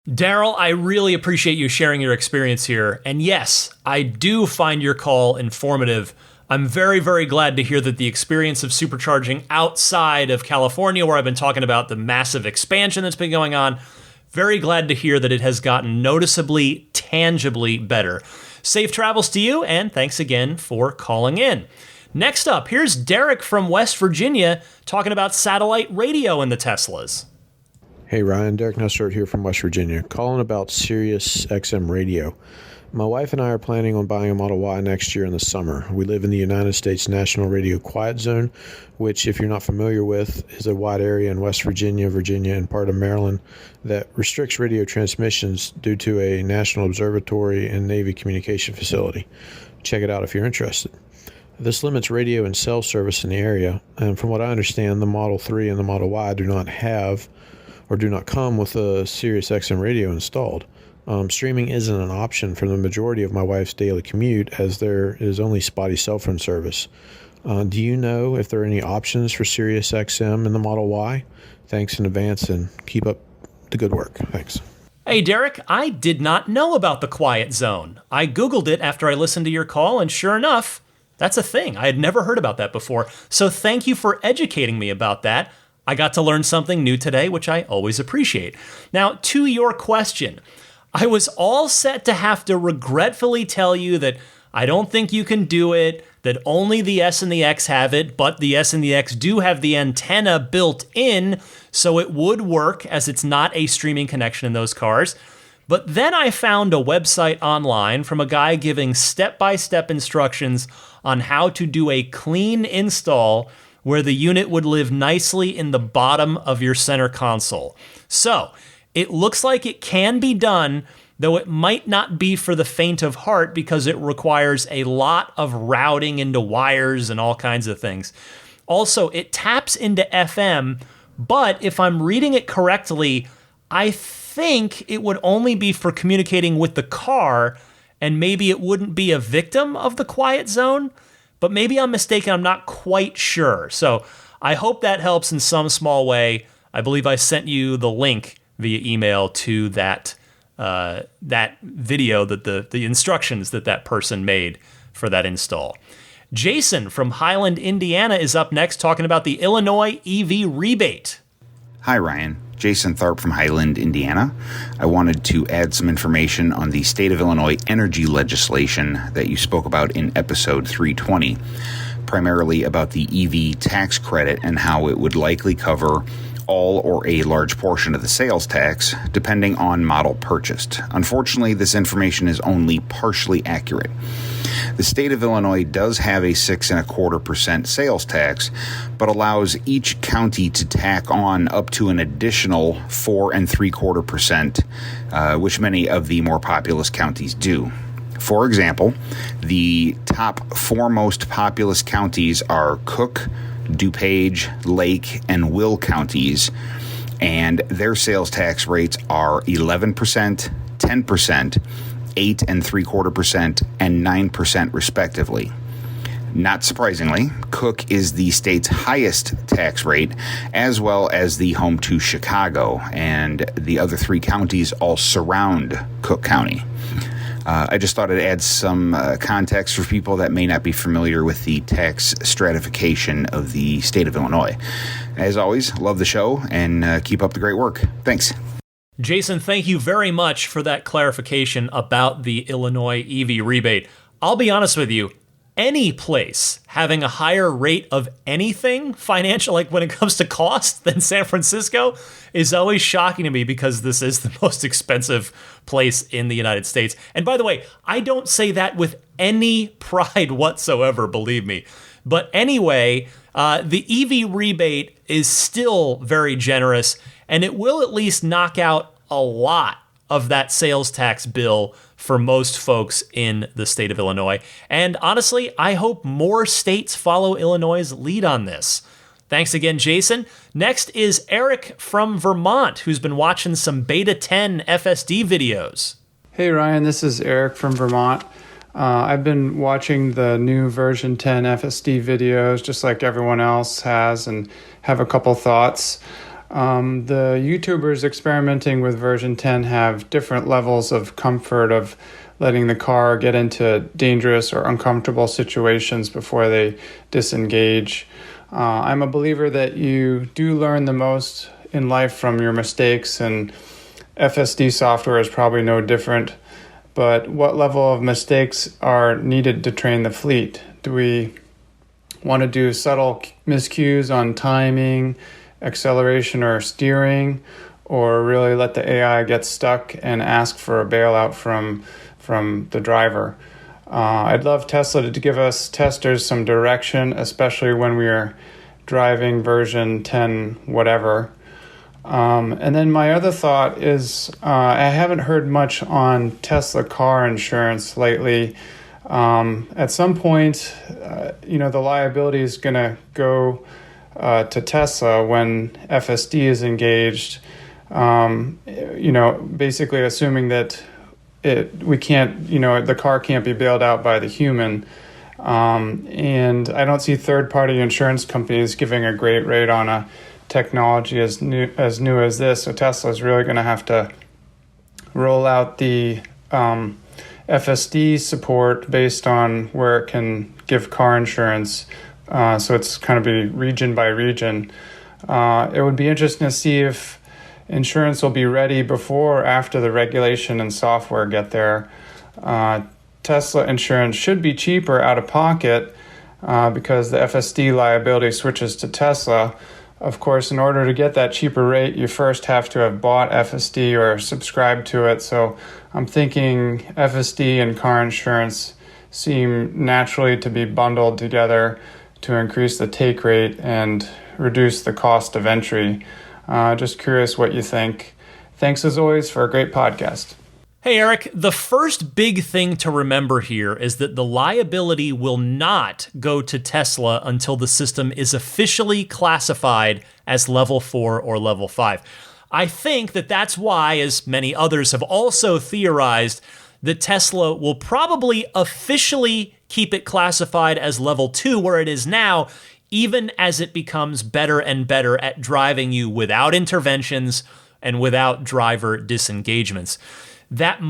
Daryl, I really appreciate you sharing your experience here. And yes, I do find your call informative. I'm very, very glad to hear that the experience of supercharging outside of California, where I've been talking about the massive expansion that's been going on, very glad to hear that it has gotten noticeably, tangibly better. Safe travels to you, and thanks again for calling in. Next up, here's Derek from West Virginia talking about satellite radio in the Teslas. Hey Ryan, Derek Nussert here from West Virginia, calling about Sirius XM radio. My wife and I are planning on buying a Model Y next year in the summer. We live in the United States National Radio Quiet Zone, which, if you're not familiar with, is a wide area in West Virginia, and part of Maryland that restricts radio transmissions due to a National Observatory and Navy communication facility. Check it out if you're interested. This limits radio and cell service in the area, and from what I understand, the Model 3 and the Model Y do not have or do not come with a Sirius XM radio installed. Streaming isn't an option for the majority of my wife's daily commute, as there is only spotty cell phone service. Do you know if there are any options for Sirius XM in the Model Y? Thanks in advance, and keep up the good work. Thanks. Hey, Derek, I did not know about the Quiet Zone. I Googled it after I listened to your call, and sure enough, that's a thing. I had never heard about that before. So thank you for educating me about that. I got to learn something new today, which I always appreciate. Now, to your question, I was all set to have to regretfully tell you that I don't think you can do it, that only the S and the X have it, but the S and the X do have the antenna built in, so it would work as it's not a streaming connection in those cars. But then I found a website online from a guy giving step-by-step instructions on how to do a clean install where the unit would live nicely in the bottom of your center console. So, it looks like it can be done, though it might not be for the faint of heart because it requires a lot of routing into wires and all kinds of things. Also, it taps into FM, but if I'm reading it correctly, I think it would only be for communicating with the car, and maybe it wouldn't be a victim of the Quiet Zone. But maybe I'm mistaken, I'm not quite sure. So I hope that helps in some small way. I believe I sent you the link via email to that video, that the instructions that person made for that install. Jason from Highland, Indiana is up next talking about the Illinois EV rebate. Hi, Ryan. Jason Tharp from Highland, Indiana. I wanted to add some information on the state of Illinois energy legislation that you spoke about in episode 320, primarily about the EV tax credit and how it would likely cover all or a large portion of the sales tax, depending on model purchased. Unfortunately, this information is only partially accurate. The state of Illinois does have a 6.25% sales tax, but allows each county to tack on up to an additional 4.75%, which many of the more populous counties do. For example, the top 4 most populous counties are Cook, DuPage, Lake, and Will counties, and their sales tax rates are 11%, 10%, 8.75%, and 9% respectively. Not surprisingly, Cook is the state's highest tax rate, as well as the home to Chicago, and the other 3 counties all surround Cook County. I just thought I'd add some context for people that may not be familiar with the tax stratification of the state of Illinois. As always, love the show and keep up the great work. Thanks. Jason, thank you very much for that clarification about the Illinois EV rebate. I'll be honest with you, any place having a higher rate of anything financial, like when it comes to cost, than San Francisco is always shocking to me, because this is the most expensive place in the United States. And by the way, I don't say that with any pride whatsoever, believe me. But anyway, the EV rebate is still very generous, and it will at least knock out a lot of that sales tax bill for most folks in the state of Illinois. And honestly, I hope more states follow Illinois' lead on this. Thanks again, Jason. Next is Eric from Vermont, who's been watching some Beta 10 FSD videos. Hey Ryan, this is Eric from Vermont. I've been watching the new version 10 FSD videos just like everyone else has, and have a couple thoughts. The YouTubers experimenting with version 10 have different levels of comfort of letting the car get into dangerous or uncomfortable situations before they disengage. I'm a believer that you do learn the most in life from your mistakes, and FSD software is probably no different. But what level of mistakes are needed to train the fleet? Do we want to do subtle miscues on timing, acceleration, or steering, or really let the AI get stuck and ask for a bailout from the driver? I'd love Tesla to give us testers some direction, especially when we are driving version 10 whatever. And then my other thought is I haven't heard much on Tesla car insurance lately. At some point, the liability is going to go to Tesla when FSD is engaged, basically assuming that the car can't be bailed out by the human. And I don't see third-party insurance companies giving a great rate on a technology as new as this. So Tesla is really going to have to roll out the FSD support based on where it can give car insurance. So it's kind of be region by region. It would be interesting to see if insurance will be ready before or after the regulation and software get there. Tesla insurance should be cheaper out of pocket because the FSD liability switches to Tesla. Of course, in order to get that cheaper rate, you first have to have bought FSD or subscribed to it. So I'm thinking FSD and car insurance seem naturally to be bundled together to increase the take rate and reduce the cost of entry. Just curious what you think. Thanks as always for a great podcast. Hey, Eric, the first big thing to remember here is that the liability will not go to Tesla until the system is officially classified as level 4 or level 5. I think that that's why, as many others have also theorized, that Tesla will probably officially keep it classified as level 2 where it is now, even as it becomes better and better at driving you without interventions and without driver disengagements. That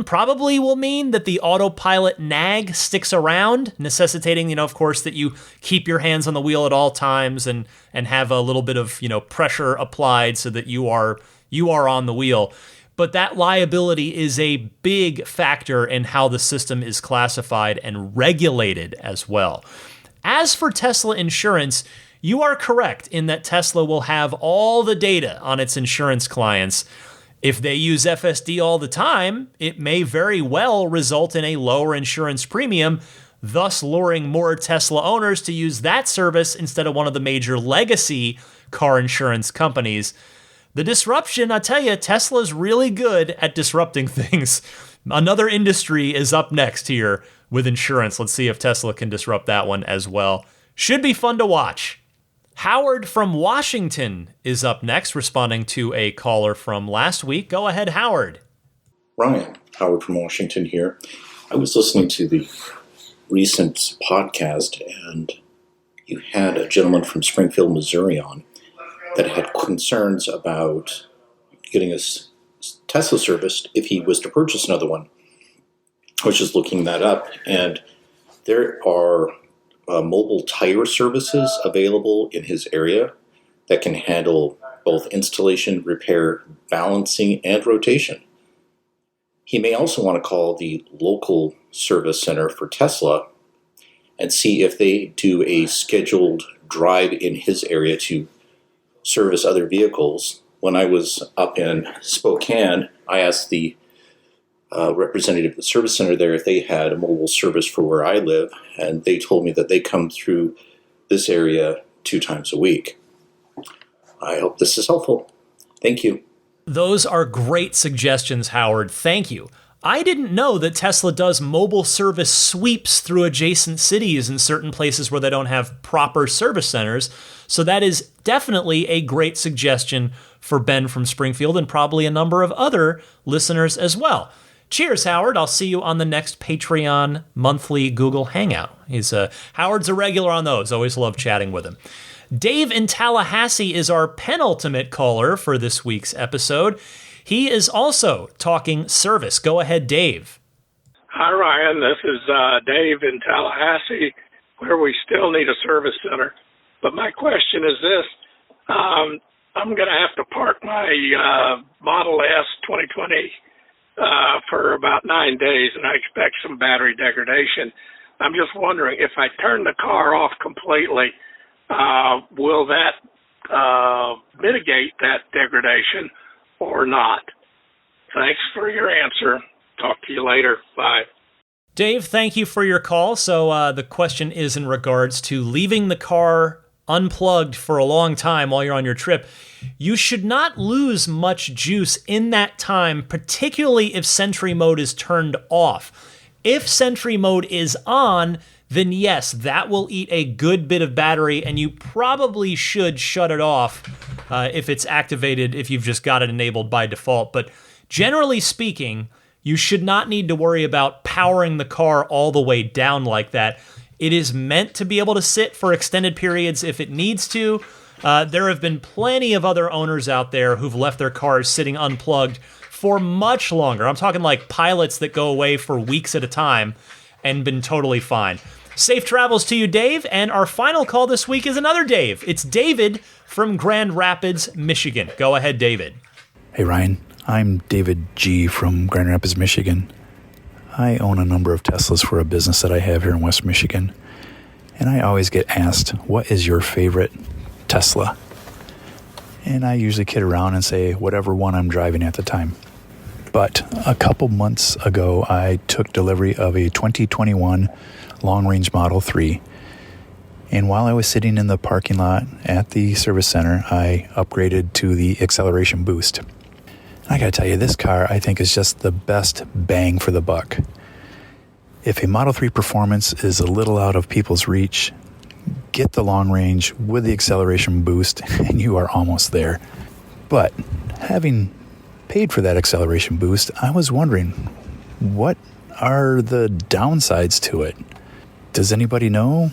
probably will mean that the autopilot nag sticks around, necessitating, of course, that you keep your hands on the wheel at all times and have a little bit of, pressure applied so that you are on the wheel. But that liability is a big factor in how the system is classified and regulated as well. As for Tesla insurance, you are correct in that Tesla will have all the data on its insurance clients. If they use FSD all the time, it may very well result in a lower insurance premium, thus luring more Tesla owners to use that service instead of one of the major legacy car insurance companies. The disruption, I tell you, Tesla's really good at disrupting things. Another industry is up next here with insurance. Let's see if Tesla can disrupt that one as well. Should be fun to watch. Howard from Washington is up next, responding to a caller from last week. Go ahead, Howard. Ryan, Howard from Washington here. I was listening to the recent podcast, and you had a gentleman from Springfield, Missouri on that had concerns about getting a Tesla serviced if he was to purchase another one. I was just looking that up, and there are mobile tire services available in his area that can handle both installation, repair, balancing, and rotation. He may also want to call the local service center for Tesla and see if they do a scheduled drive in his area to service other vehicles. When I was up in Spokane, I asked the representative of the service center there if they had a mobile service for where I live, and they told me that they come through this area 2 times a week. I hope this is helpful. Thank you. Those are great suggestions, Howard. Thank you. I didn't know that Tesla does mobile service sweeps through adjacent cities in certain places where they don't have proper service centers. So that is definitely a great suggestion for Ben from Springfield and probably a number of other listeners as well. Cheers, Howard. I'll see you on the next Patreon monthly Google Hangout. Howard's a regular on those. Always love chatting with him. Dave in Tallahassee is our penultimate caller for this week's episode. He is also talking service. Go ahead, Dave. Hi, Ryan. This is Dave in Tallahassee, where we still need a service center. But my question is this. I'm going to have to park my Model S 2020 for about 9 days, and I expect some battery degradation. I'm just wondering, if I turn the car off completely, will that mitigate that degradation or not? Thanks for your answer. Talk to you later. Bye. Dave, thank you for your call. So the question is in regards to leaving the car unplugged for a long time while you're on your trip. You should not lose much juice in that time, particularly if Sentry mode is turned off. If Sentry mode is on, then yes, that will eat a good bit of battery, and you probably should shut it off if it's activated, if you've just got it enabled by default. But generally speaking, you should not need to worry about powering the car all the way down like that. It is meant to be able to sit for extended periods if it needs to. There have been plenty of other owners out there who've left their cars sitting unplugged for much longer. I'm talking like pilots that go away for weeks at a time and been totally fine. Safe travels to you, Dave. And our final call this week is another Dave. It's David from Grand Rapids, Michigan. Go ahead, David. Hey, Ryan. I'm David G. from Grand Rapids, Michigan. I own a number of Teslas for a business that I have here in West Michigan. And I always get asked, what is your favorite Tesla? And I usually kid around and say whatever one I'm driving at the time. But a couple months ago, I took delivery of a 2021 long-range Model 3. And while I was sitting in the parking lot at the service center, I upgraded to the acceleration boost. I gotta tell you, this car I think is just the best bang for the buck. If a Model 3 performance is a little out of people's reach, get the long range with the acceleration boost and you are almost there. But having paid for that acceleration boost, I was wondering, what are the downsides to it? Does anybody know?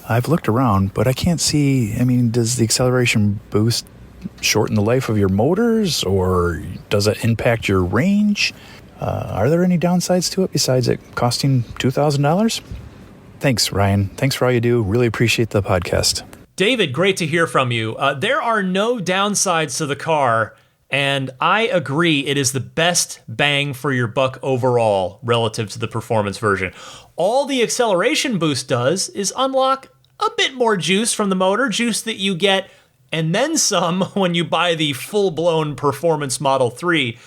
I've looked around, but I can't see. Does the acceleration boost shorten the life of your motors, or does it impact your range? Are there any downsides to it besides it costing $2,000? Thanks, Ryan. Thanks for all you do. Really appreciate the podcast. David, great to hear from you. There are no downsides to the car, and I agree it is the best bang for your buck overall relative to the performance version. All the acceleration boost does is unlock a bit more juice from the motor, juice that you get and then some when you buy the full-blown performance Model 3.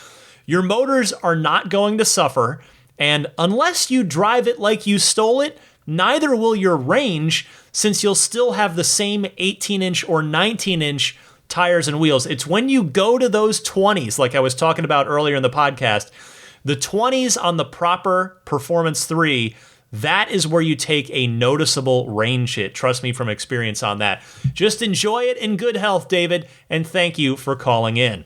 Your motors are not going to suffer, and unless you drive it like you stole it, neither will your range, since you'll still have the same 18-inch or 19-inch tires and wheels. It's when you go to those 20s, like I was talking about earlier in the podcast, the 20s on the proper Performance 3, that is where you take a noticeable range hit. Trust me from experience on that. Just enjoy it in good health, David, and thank you for calling in.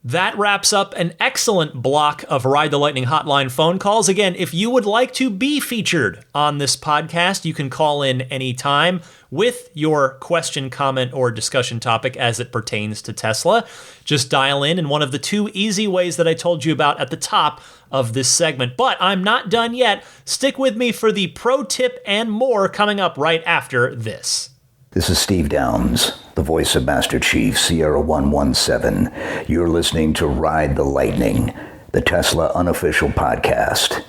That wraps up an excellent block of Ride the Lightning Hotline phone calls. Again, if you would like to be featured on this podcast, you can call in anytime with your question, comment, or discussion topic as it pertains to Tesla. Just dial in one of the two easy ways that I told you about at the top of this segment. But I'm not done yet. Stick with me for the pro tip and more coming up right after this. This is Steve Downs, the voice of Master Chief, Sierra 117. You're listening to Ride the Lightning, the Tesla unofficial podcast.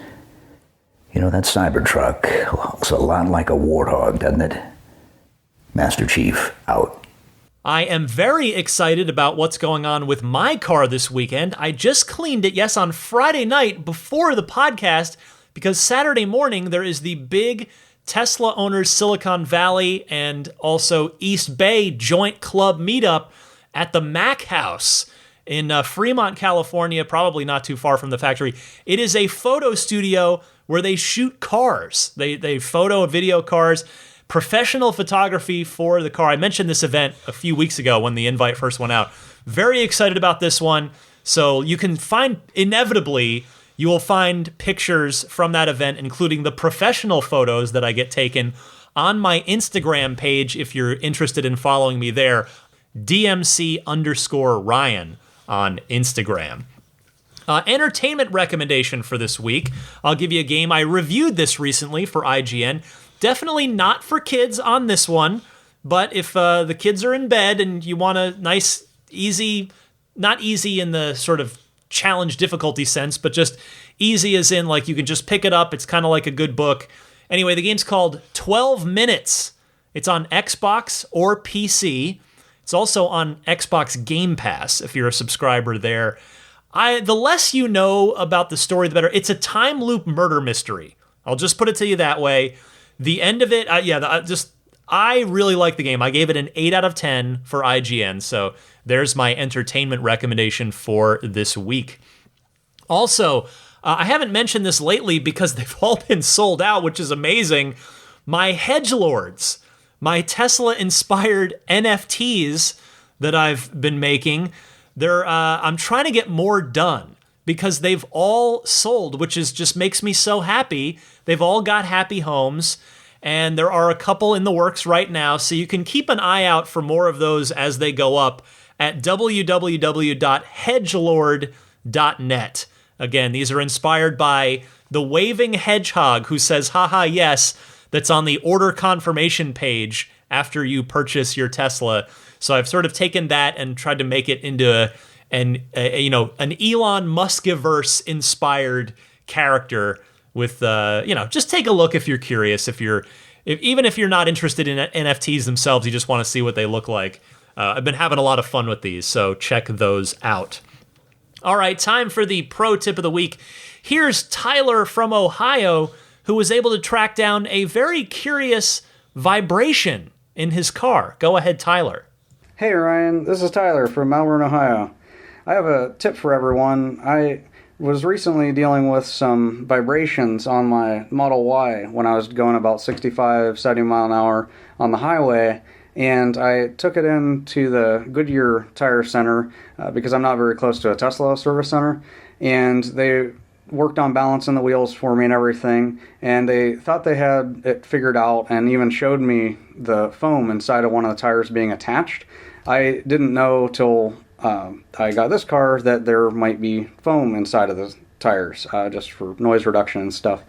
You know, that Cybertruck looks a lot like a warthog, doesn't it? Master Chief, out. I am very excited about what's going on with my car this weekend. I just cleaned it, yes, on Friday night before the podcast, because Saturday morning there is the big Tesla Owners Silicon Valley and also East Bay joint club meetup at the Mac House in Fremont, California, probably not too far from the factory. It is a photo studio where they shoot cars. They photo and video cars, professional photography for the car. I mentioned this event a few weeks ago when the invite first went out. Very excited about this one. So you can find, inevitably, you will find pictures from that event, including the professional photos that I get taken on my Instagram page if you're interested in following me there, DMC_Ryan on Instagram. Entertainment recommendation for this week. I'll give you a game. I reviewed this recently for IGN. Definitely not for kids on this one, but if the kids are in bed and you want a nice, easy, not easy in the sort of challenge difficulty sense, but just easy as in like you can just pick it up. It's kind of like a good book. Anyway, the game's called 12 Minutes. It's on Xbox or PC. It's also on Xbox Game Pass if you're a subscriber there. The less you know about the story, the better. It's a time loop murder mystery. I'll just put it to you that way. The end of it, I really like the game. I gave it an 8 out of 10 for IGN, so there's my entertainment recommendation for this week. Also, I haven't mentioned this lately because they've all been sold out, which is amazing. My Hedgelords, my Tesla-inspired NFTs that I've been making, I'm trying to get more done because they've all sold, which just makes me so happy. They've all got happy homes. And there are a couple in the works right now, so you can keep an eye out for more of those as they go up at www.hedgelord.net. Again, these are inspired by the waving hedgehog who says, haha, yes, that's on the order confirmation page after you purchase your Tesla. So I've sort of taken that and tried to make it into an Elon Muskiverse inspired character with, just take a look if you're curious. Even if you're not interested in NFTs themselves, you just want to see what they look like. I've been having a lot of fun with these, so check those out. All right, time for the pro tip of the week. Here's Tyler from Ohio, who was able to track down a very curious vibration in his car. Go ahead, Tyler. Hey, Ryan. This is Tyler from Malvern, Ohio. I have a tip for everyone. I was recently dealing with some vibrations on my Model Y when I was going about 65, 70 mile an hour on the highway, and I took it into the Goodyear Tire Center because I'm not very close to a Tesla service center, and they worked on balancing the wheels for me and everything, and they thought they had it figured out and even showed me the foam inside of one of the tires being attached. I didn't know till I got this car that there might be foam inside of the tires just for noise reduction and stuff.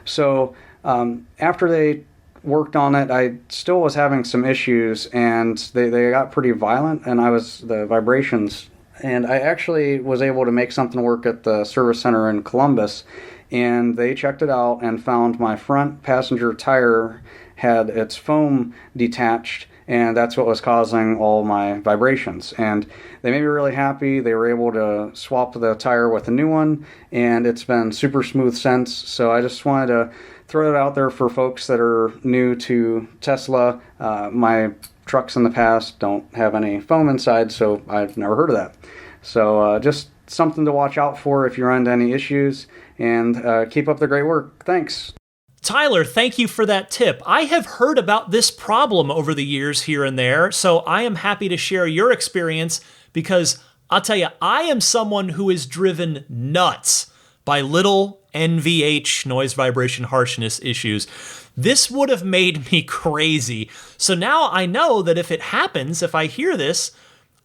So after they worked on it, I still was having some issues, and they got pretty violent, and the vibrations, and I actually was able to make something work at the service center in Columbus, and they checked it out and found my front passenger tire had its foam detached, and that's what was causing all my vibrations. And they made me really happy. They were able to swap the tire with a new one, and it's been super smooth since. So I just wanted to throw that out there for folks that are new to Tesla. My trucks in the past don't have any foam inside, so I've never heard of that. So just something to watch out for if you run into any issues, and keep up the great work. Thanks. Tyler, thank you for that tip. I have heard about this problem over the years here and there, so I am happy to share your experience because I'll tell you, I am someone who is driven nuts by little NVH, noise, vibration, harshness issues. This would have made me crazy. So now I know that if it happens, if I hear this,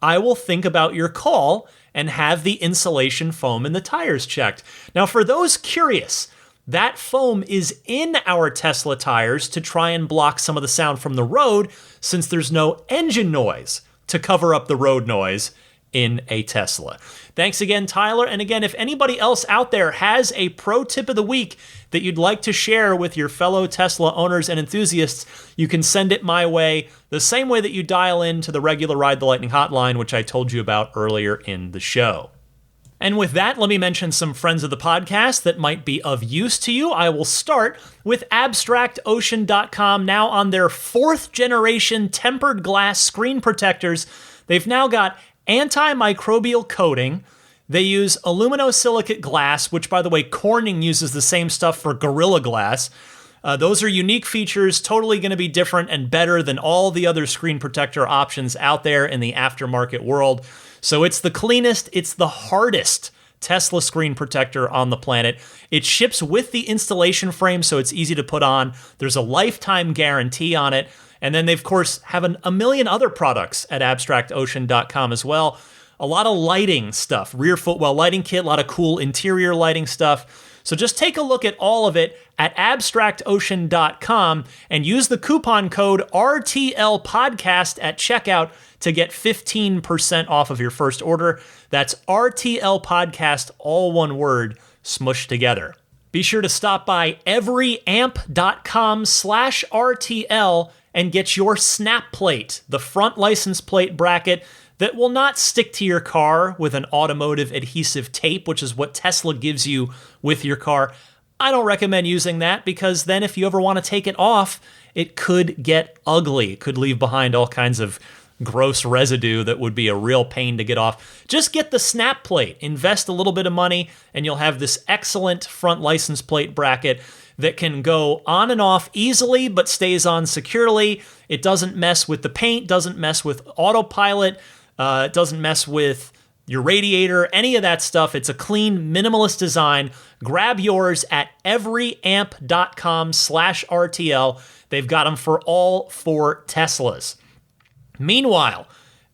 I will think about your call and have the insulation foam in the tires checked. Now, for those curious, that foam is in our Tesla tires to try and block some of the sound from the road, since there's no engine noise to cover up the road noise in a Tesla. Thanks again, Tyler. And again, if anybody else out there has a pro tip of the week that you'd like to share with your fellow Tesla owners and enthusiasts, you can send it my way the same way that you dial in to the regular Ride the Lightning hotline, which I told you about earlier in the show. And with that, let me mention some friends of the podcast that might be of use to you. I will start with AbstractOcean.com, now on their 4th generation tempered glass screen protectors. They've now got antimicrobial coating. They use aluminosilicate glass, which, by the way, Corning uses the same stuff for Gorilla Glass. Those are unique features, totally going to be different and better than all the other screen protector options out there in the aftermarket world. So it's the cleanest, it's the hardest Tesla screen protector on the planet. It ships with the installation frame, so it's easy to put on. There's a lifetime guarantee on it. And then they, of course, have a million other products at AbstractOcean.com as well. A lot of lighting stuff, rear footwell lighting kit, a lot of cool interior lighting stuff. So just take a look at all of it at AbstractOcean.com and use the coupon code RTLPodcast at checkout to get 15% off of your first order. That's RTLPodcast, all one word, smushed together. Be sure to stop by everyamp.com/RTL and get your snap plate, the front license plate bracket that will not stick to your car with an automotive adhesive tape, which is what Tesla gives you with your car. I don't recommend using that, because then if you ever want to take it off, it could get ugly. It could leave behind all kinds of gross residue that would be a real pain to get off. Just get the snap plate, invest a little bit of money, and you'll have this excellent front license plate bracket that can go on and off easily but stays on securely. It doesn't mess with the paint, doesn't mess with autopilot, it doesn't mess with your radiator, any of that stuff. It's a clean, minimalist design. Grab yours at everyamp.com/RTL. They've got them for all 4 Teslas. Meanwhile,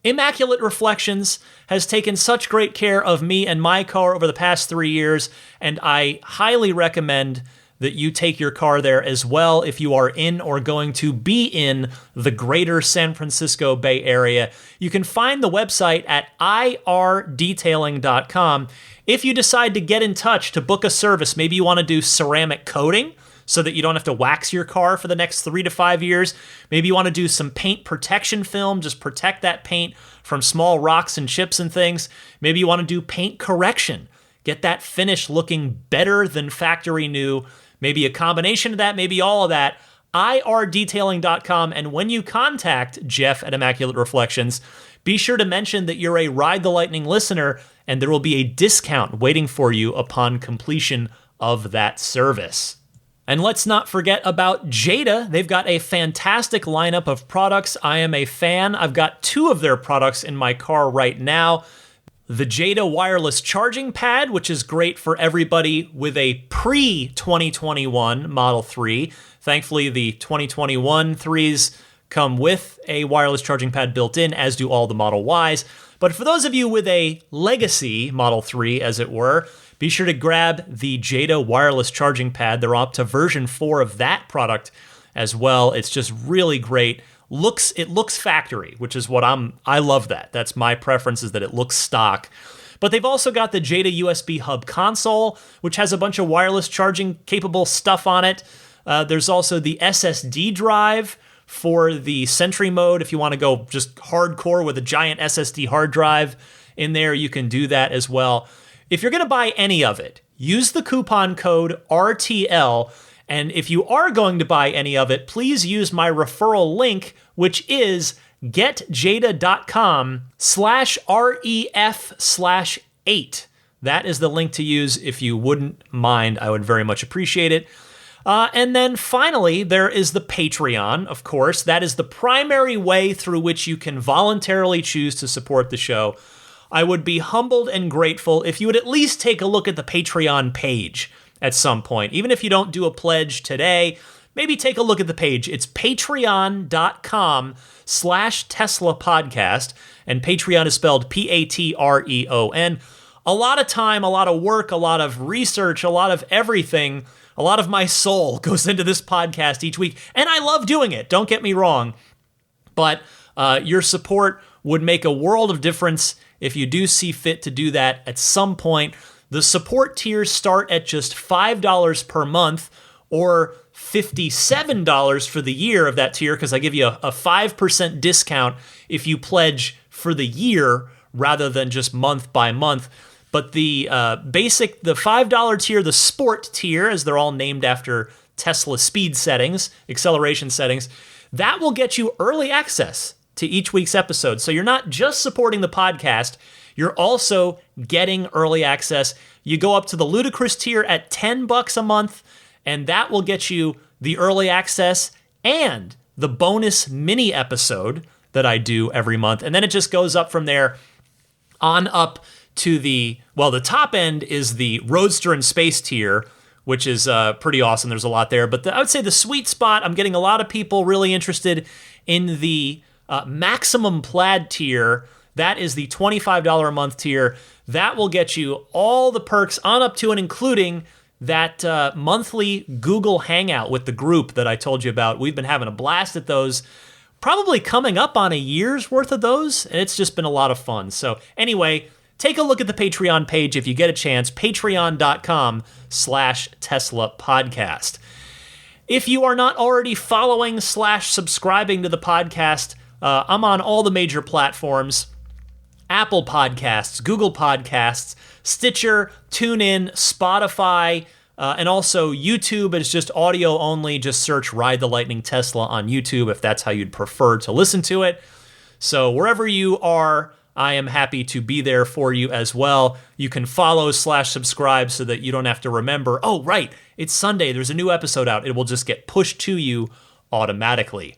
Immaculate Reflections has taken such great care of me and my car over the past 3 years, and I highly recommend that you take your car there as well if you are in or going to be in the greater San Francisco Bay Area. You can find the website at irdetailing.com. If you decide to get in touch to book a service, maybe you want to do ceramic coating so that you don't have to wax your car for the next 3 to 5 years. Maybe you want to do some paint protection film, just protect that paint from small rocks and chips and things. Maybe you want to do paint correction, get that finish looking better than factory new. Maybe a combination of that, maybe all of that. irdetailing.com. And when you contact Jeff at Immaculate Reflections, be sure to mention that you're a Ride the Lightning listener, and there will be a discount waiting for you upon completion of that service. And let's not forget about Jada. They've got a fantastic lineup of products. I am a fan. I've got 2 of their products in my car right now. The Jada wireless charging pad, which is great for everybody with a pre-2021 Model 3. Thankfully, the 2021 3s come with a wireless charging pad built in, as do all the Model Ys. But for those of you with a legacy Model 3, as it were, be sure to grab the Jada wireless charging pad. They're up to version 4 of that product as well. It's just really great. It looks factory, which is what I love that. That's my preference, is that it looks stock. But they've also got the Jada USB hub console, which has a bunch of wireless charging capable stuff on it. There's also the SSD drive for the Sentry mode. If you want to go just hardcore with a giant SSD hard drive in there, you can do that as well. If you're going to buy any of it, use the coupon code RTL. And if you are going to buy any of it, please use my referral link, which is getjada.com/REF/8. That is the link to use if you wouldn't mind. I would very much appreciate it. And then finally, there is the Patreon, of course. That is the primary way through which you can voluntarily choose to support the show. I would be humbled and grateful if you would at least take a look at the Patreon page at some point. Even if you don't do a pledge today, maybe take a look at the page. It's patreon.com/Tesla podcast, and Patreon is spelled Patreon. A lot of time, a lot of work, a lot of research, a lot of everything, a lot of my soul goes into this podcast each week, and I love doing it, don't get me wrong, but your support would make a world of difference if you do see fit to do that at some point. The support tiers start at just $5 per month, or $57 for the year of that tier, because I give you a 5% discount if you pledge for the year rather than just month by month. But the the $5 tier, the sport tier, as they're all named after Tesla speed settings, acceleration settings, that will get you early access to each week's episode. So you're not just supporting the podcast, you're also getting early access. You go up to the ludicrous tier at $10 a month, and that will get you the early access and the bonus mini episode that I do every month. And then it just goes up from there on up to the top end is the Roadster and Space tier, which is pretty awesome. There's a lot there. But I would say the sweet spot, I'm getting a lot of people really interested in the Maximum Plaid tier. That is the $25 a month tier. That will get you all the perks on up to and including that monthly Google Hangout with the group that I told you about. We've been having a blast at those, probably coming up on a year's worth of those, and it's just been a lot of fun. So anyway, take a look at the Patreon page if you get a chance, patreon.com/Tesla podcast. If you are not already following/subscribing to the podcast, I'm on all the major platforms: Apple Podcasts, Google Podcasts, Stitcher, TuneIn, Spotify, and also YouTube. It's just audio only. Just search Ride the Lightning Tesla on YouTube if that's how you'd prefer to listen to it. So wherever you are, I am happy to be there for you as well. You can follow/subscribe so that you don't have to remember, oh, right, it's Sunday, there's a new episode out. It will just get pushed to you automatically.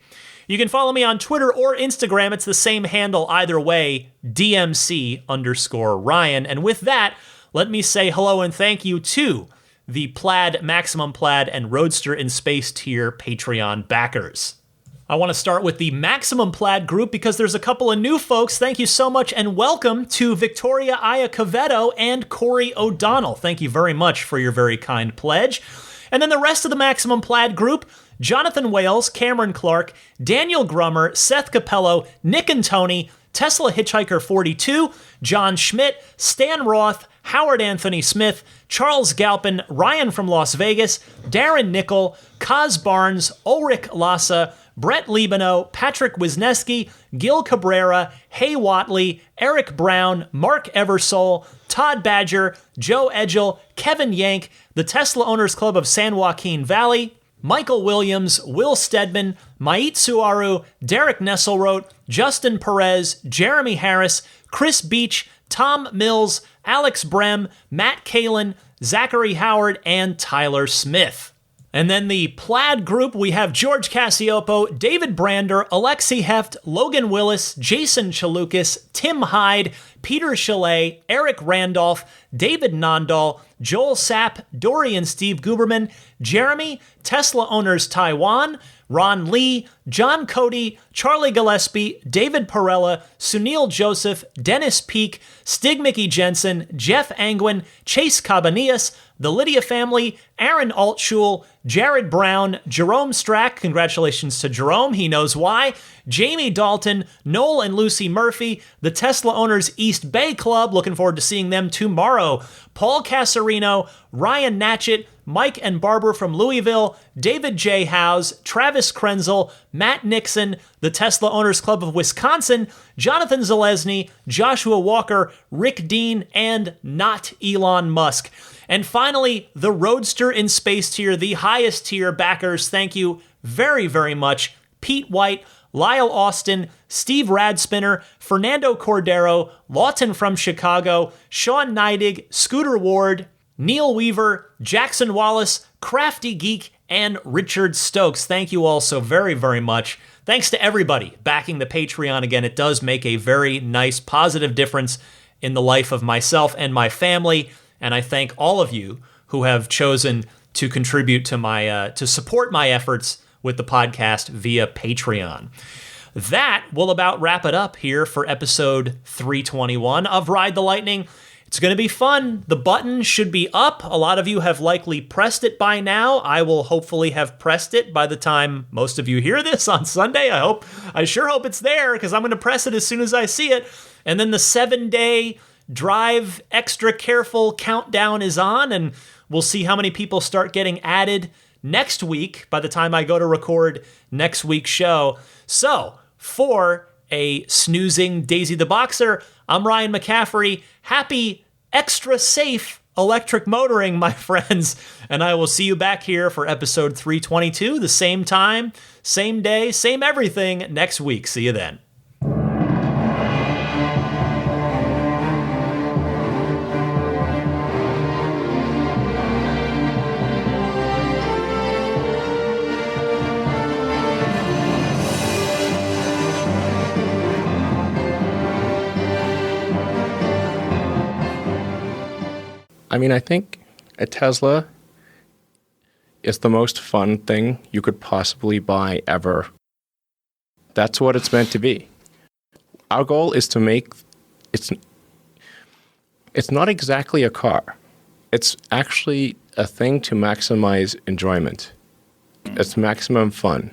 You can follow me on Twitter or Instagram. It's the same handle either way, DMC_Ryan. And with that, let me say hello and thank you to the Plaid, Maximum Plaid, and Roadster in Space tier Patreon backers. I want to start with the Maximum Plaid group because there's a couple of new folks. Thank you so much and welcome to Victoria Iacovetto and Corey O'Donnell. Thank you very much for your very kind pledge. And then the rest of the Maximum Plaid group: Jonathan Wales, Cameron Clark, Daniel Grummer, Seth Capello, Nick and Tony, Tesla Hitchhiker 42, John Schmidt, Stan Roth, Howard Anthony Smith, Charles Galpin, Ryan from Las Vegas, Darren Nickel, Kaz Barnes, Ulrich Lassa, Brett Libano, Patrick Wisniewski, Gil Cabrera, Hay Watley, Eric Brown, Mark Eversole, Todd Badger, Joe Edgel, Kevin Yank, the Tesla Owners Club of San Joaquin Valley, Michael Williams, Will Stedman, Mait Suaru, Derek Nesselrote, Justin Perez, Jeremy Harris, Chris Beach, Tom Mills, Alex Brem, Matt Kalin, Zachary Howard, and Tyler Smith. And then the Plaid group, we have George Cassiopo, David Brander, Alexi Heft, Logan Willis, Jason Chalukas, Tim Hyde, Peter Chalet, Eric Randolph, David Nondahl, Joel Sapp, Dorian Steve Guberman, Jeremy, Tesla Owners Taiwan, Ron Lee, John Cody, Charlie Gillespie, David Perella, Sunil Joseph, Dennis Peak, Stig Mickey Jensen, Jeff Angwin, Chase Cabanillas, the Lydia family, Aaron Altschul, Jared Brown, Jerome Strack, congratulations to Jerome, he knows why, Jamie Dalton, Noel and Lucy Murphy, the Tesla Owners East Bay Club, looking forward to seeing them tomorrow, Paul Casarino, Ryan Natchett, Mike and Barbara from Louisville, David J. Howes, Travis Krenzel, Matt Nixon, the Tesla Owners Club of Wisconsin, Jonathan Zalesny, Joshua Walker, Rick Dean, and not Elon Musk. And finally, the Roadster in Space tier, the highest tier backers. Thank you very, very much. Pete White, Lyle Austin, Steve Radspinner, Fernando Cordero, Lawton from Chicago, Sean Neidig, Scooter Ward, Neil Weaver, Jackson Wallace, Crafty Geek, and Richard Stokes. Thank you all so very, very much. Thanks to everybody backing the Patreon. Again, it does make a very nice, positive difference in the life of myself and my family. And I thank all of you who have chosen to contribute to my to support my efforts with the podcast via Patreon. That will about wrap it up here for episode 321 of Ride the Lightning. It's going to be fun. The button should be up. A lot of you have likely pressed it by now. I will hopefully have pressed it by the time most of you hear this on Sunday. I sure hope it's there, because I'm going to press it as soon as I see it. And then the 7-day drive extra careful countdown is on, and we'll see how many people start getting added next week by the time I go to record next week's show. So, for a snoozing Daisy the Boxer, I'm Ryan McCaffrey. Happy extra safe electric motoring, my friends. And I will see you back here for episode 322, the same time, same day, same everything next week. See you then. I mean, I think a Tesla is the most fun thing you could possibly buy ever. That's what it's meant to be. Our goal is to make it's not exactly a car. It's actually a thing to maximize enjoyment. It's maximum fun.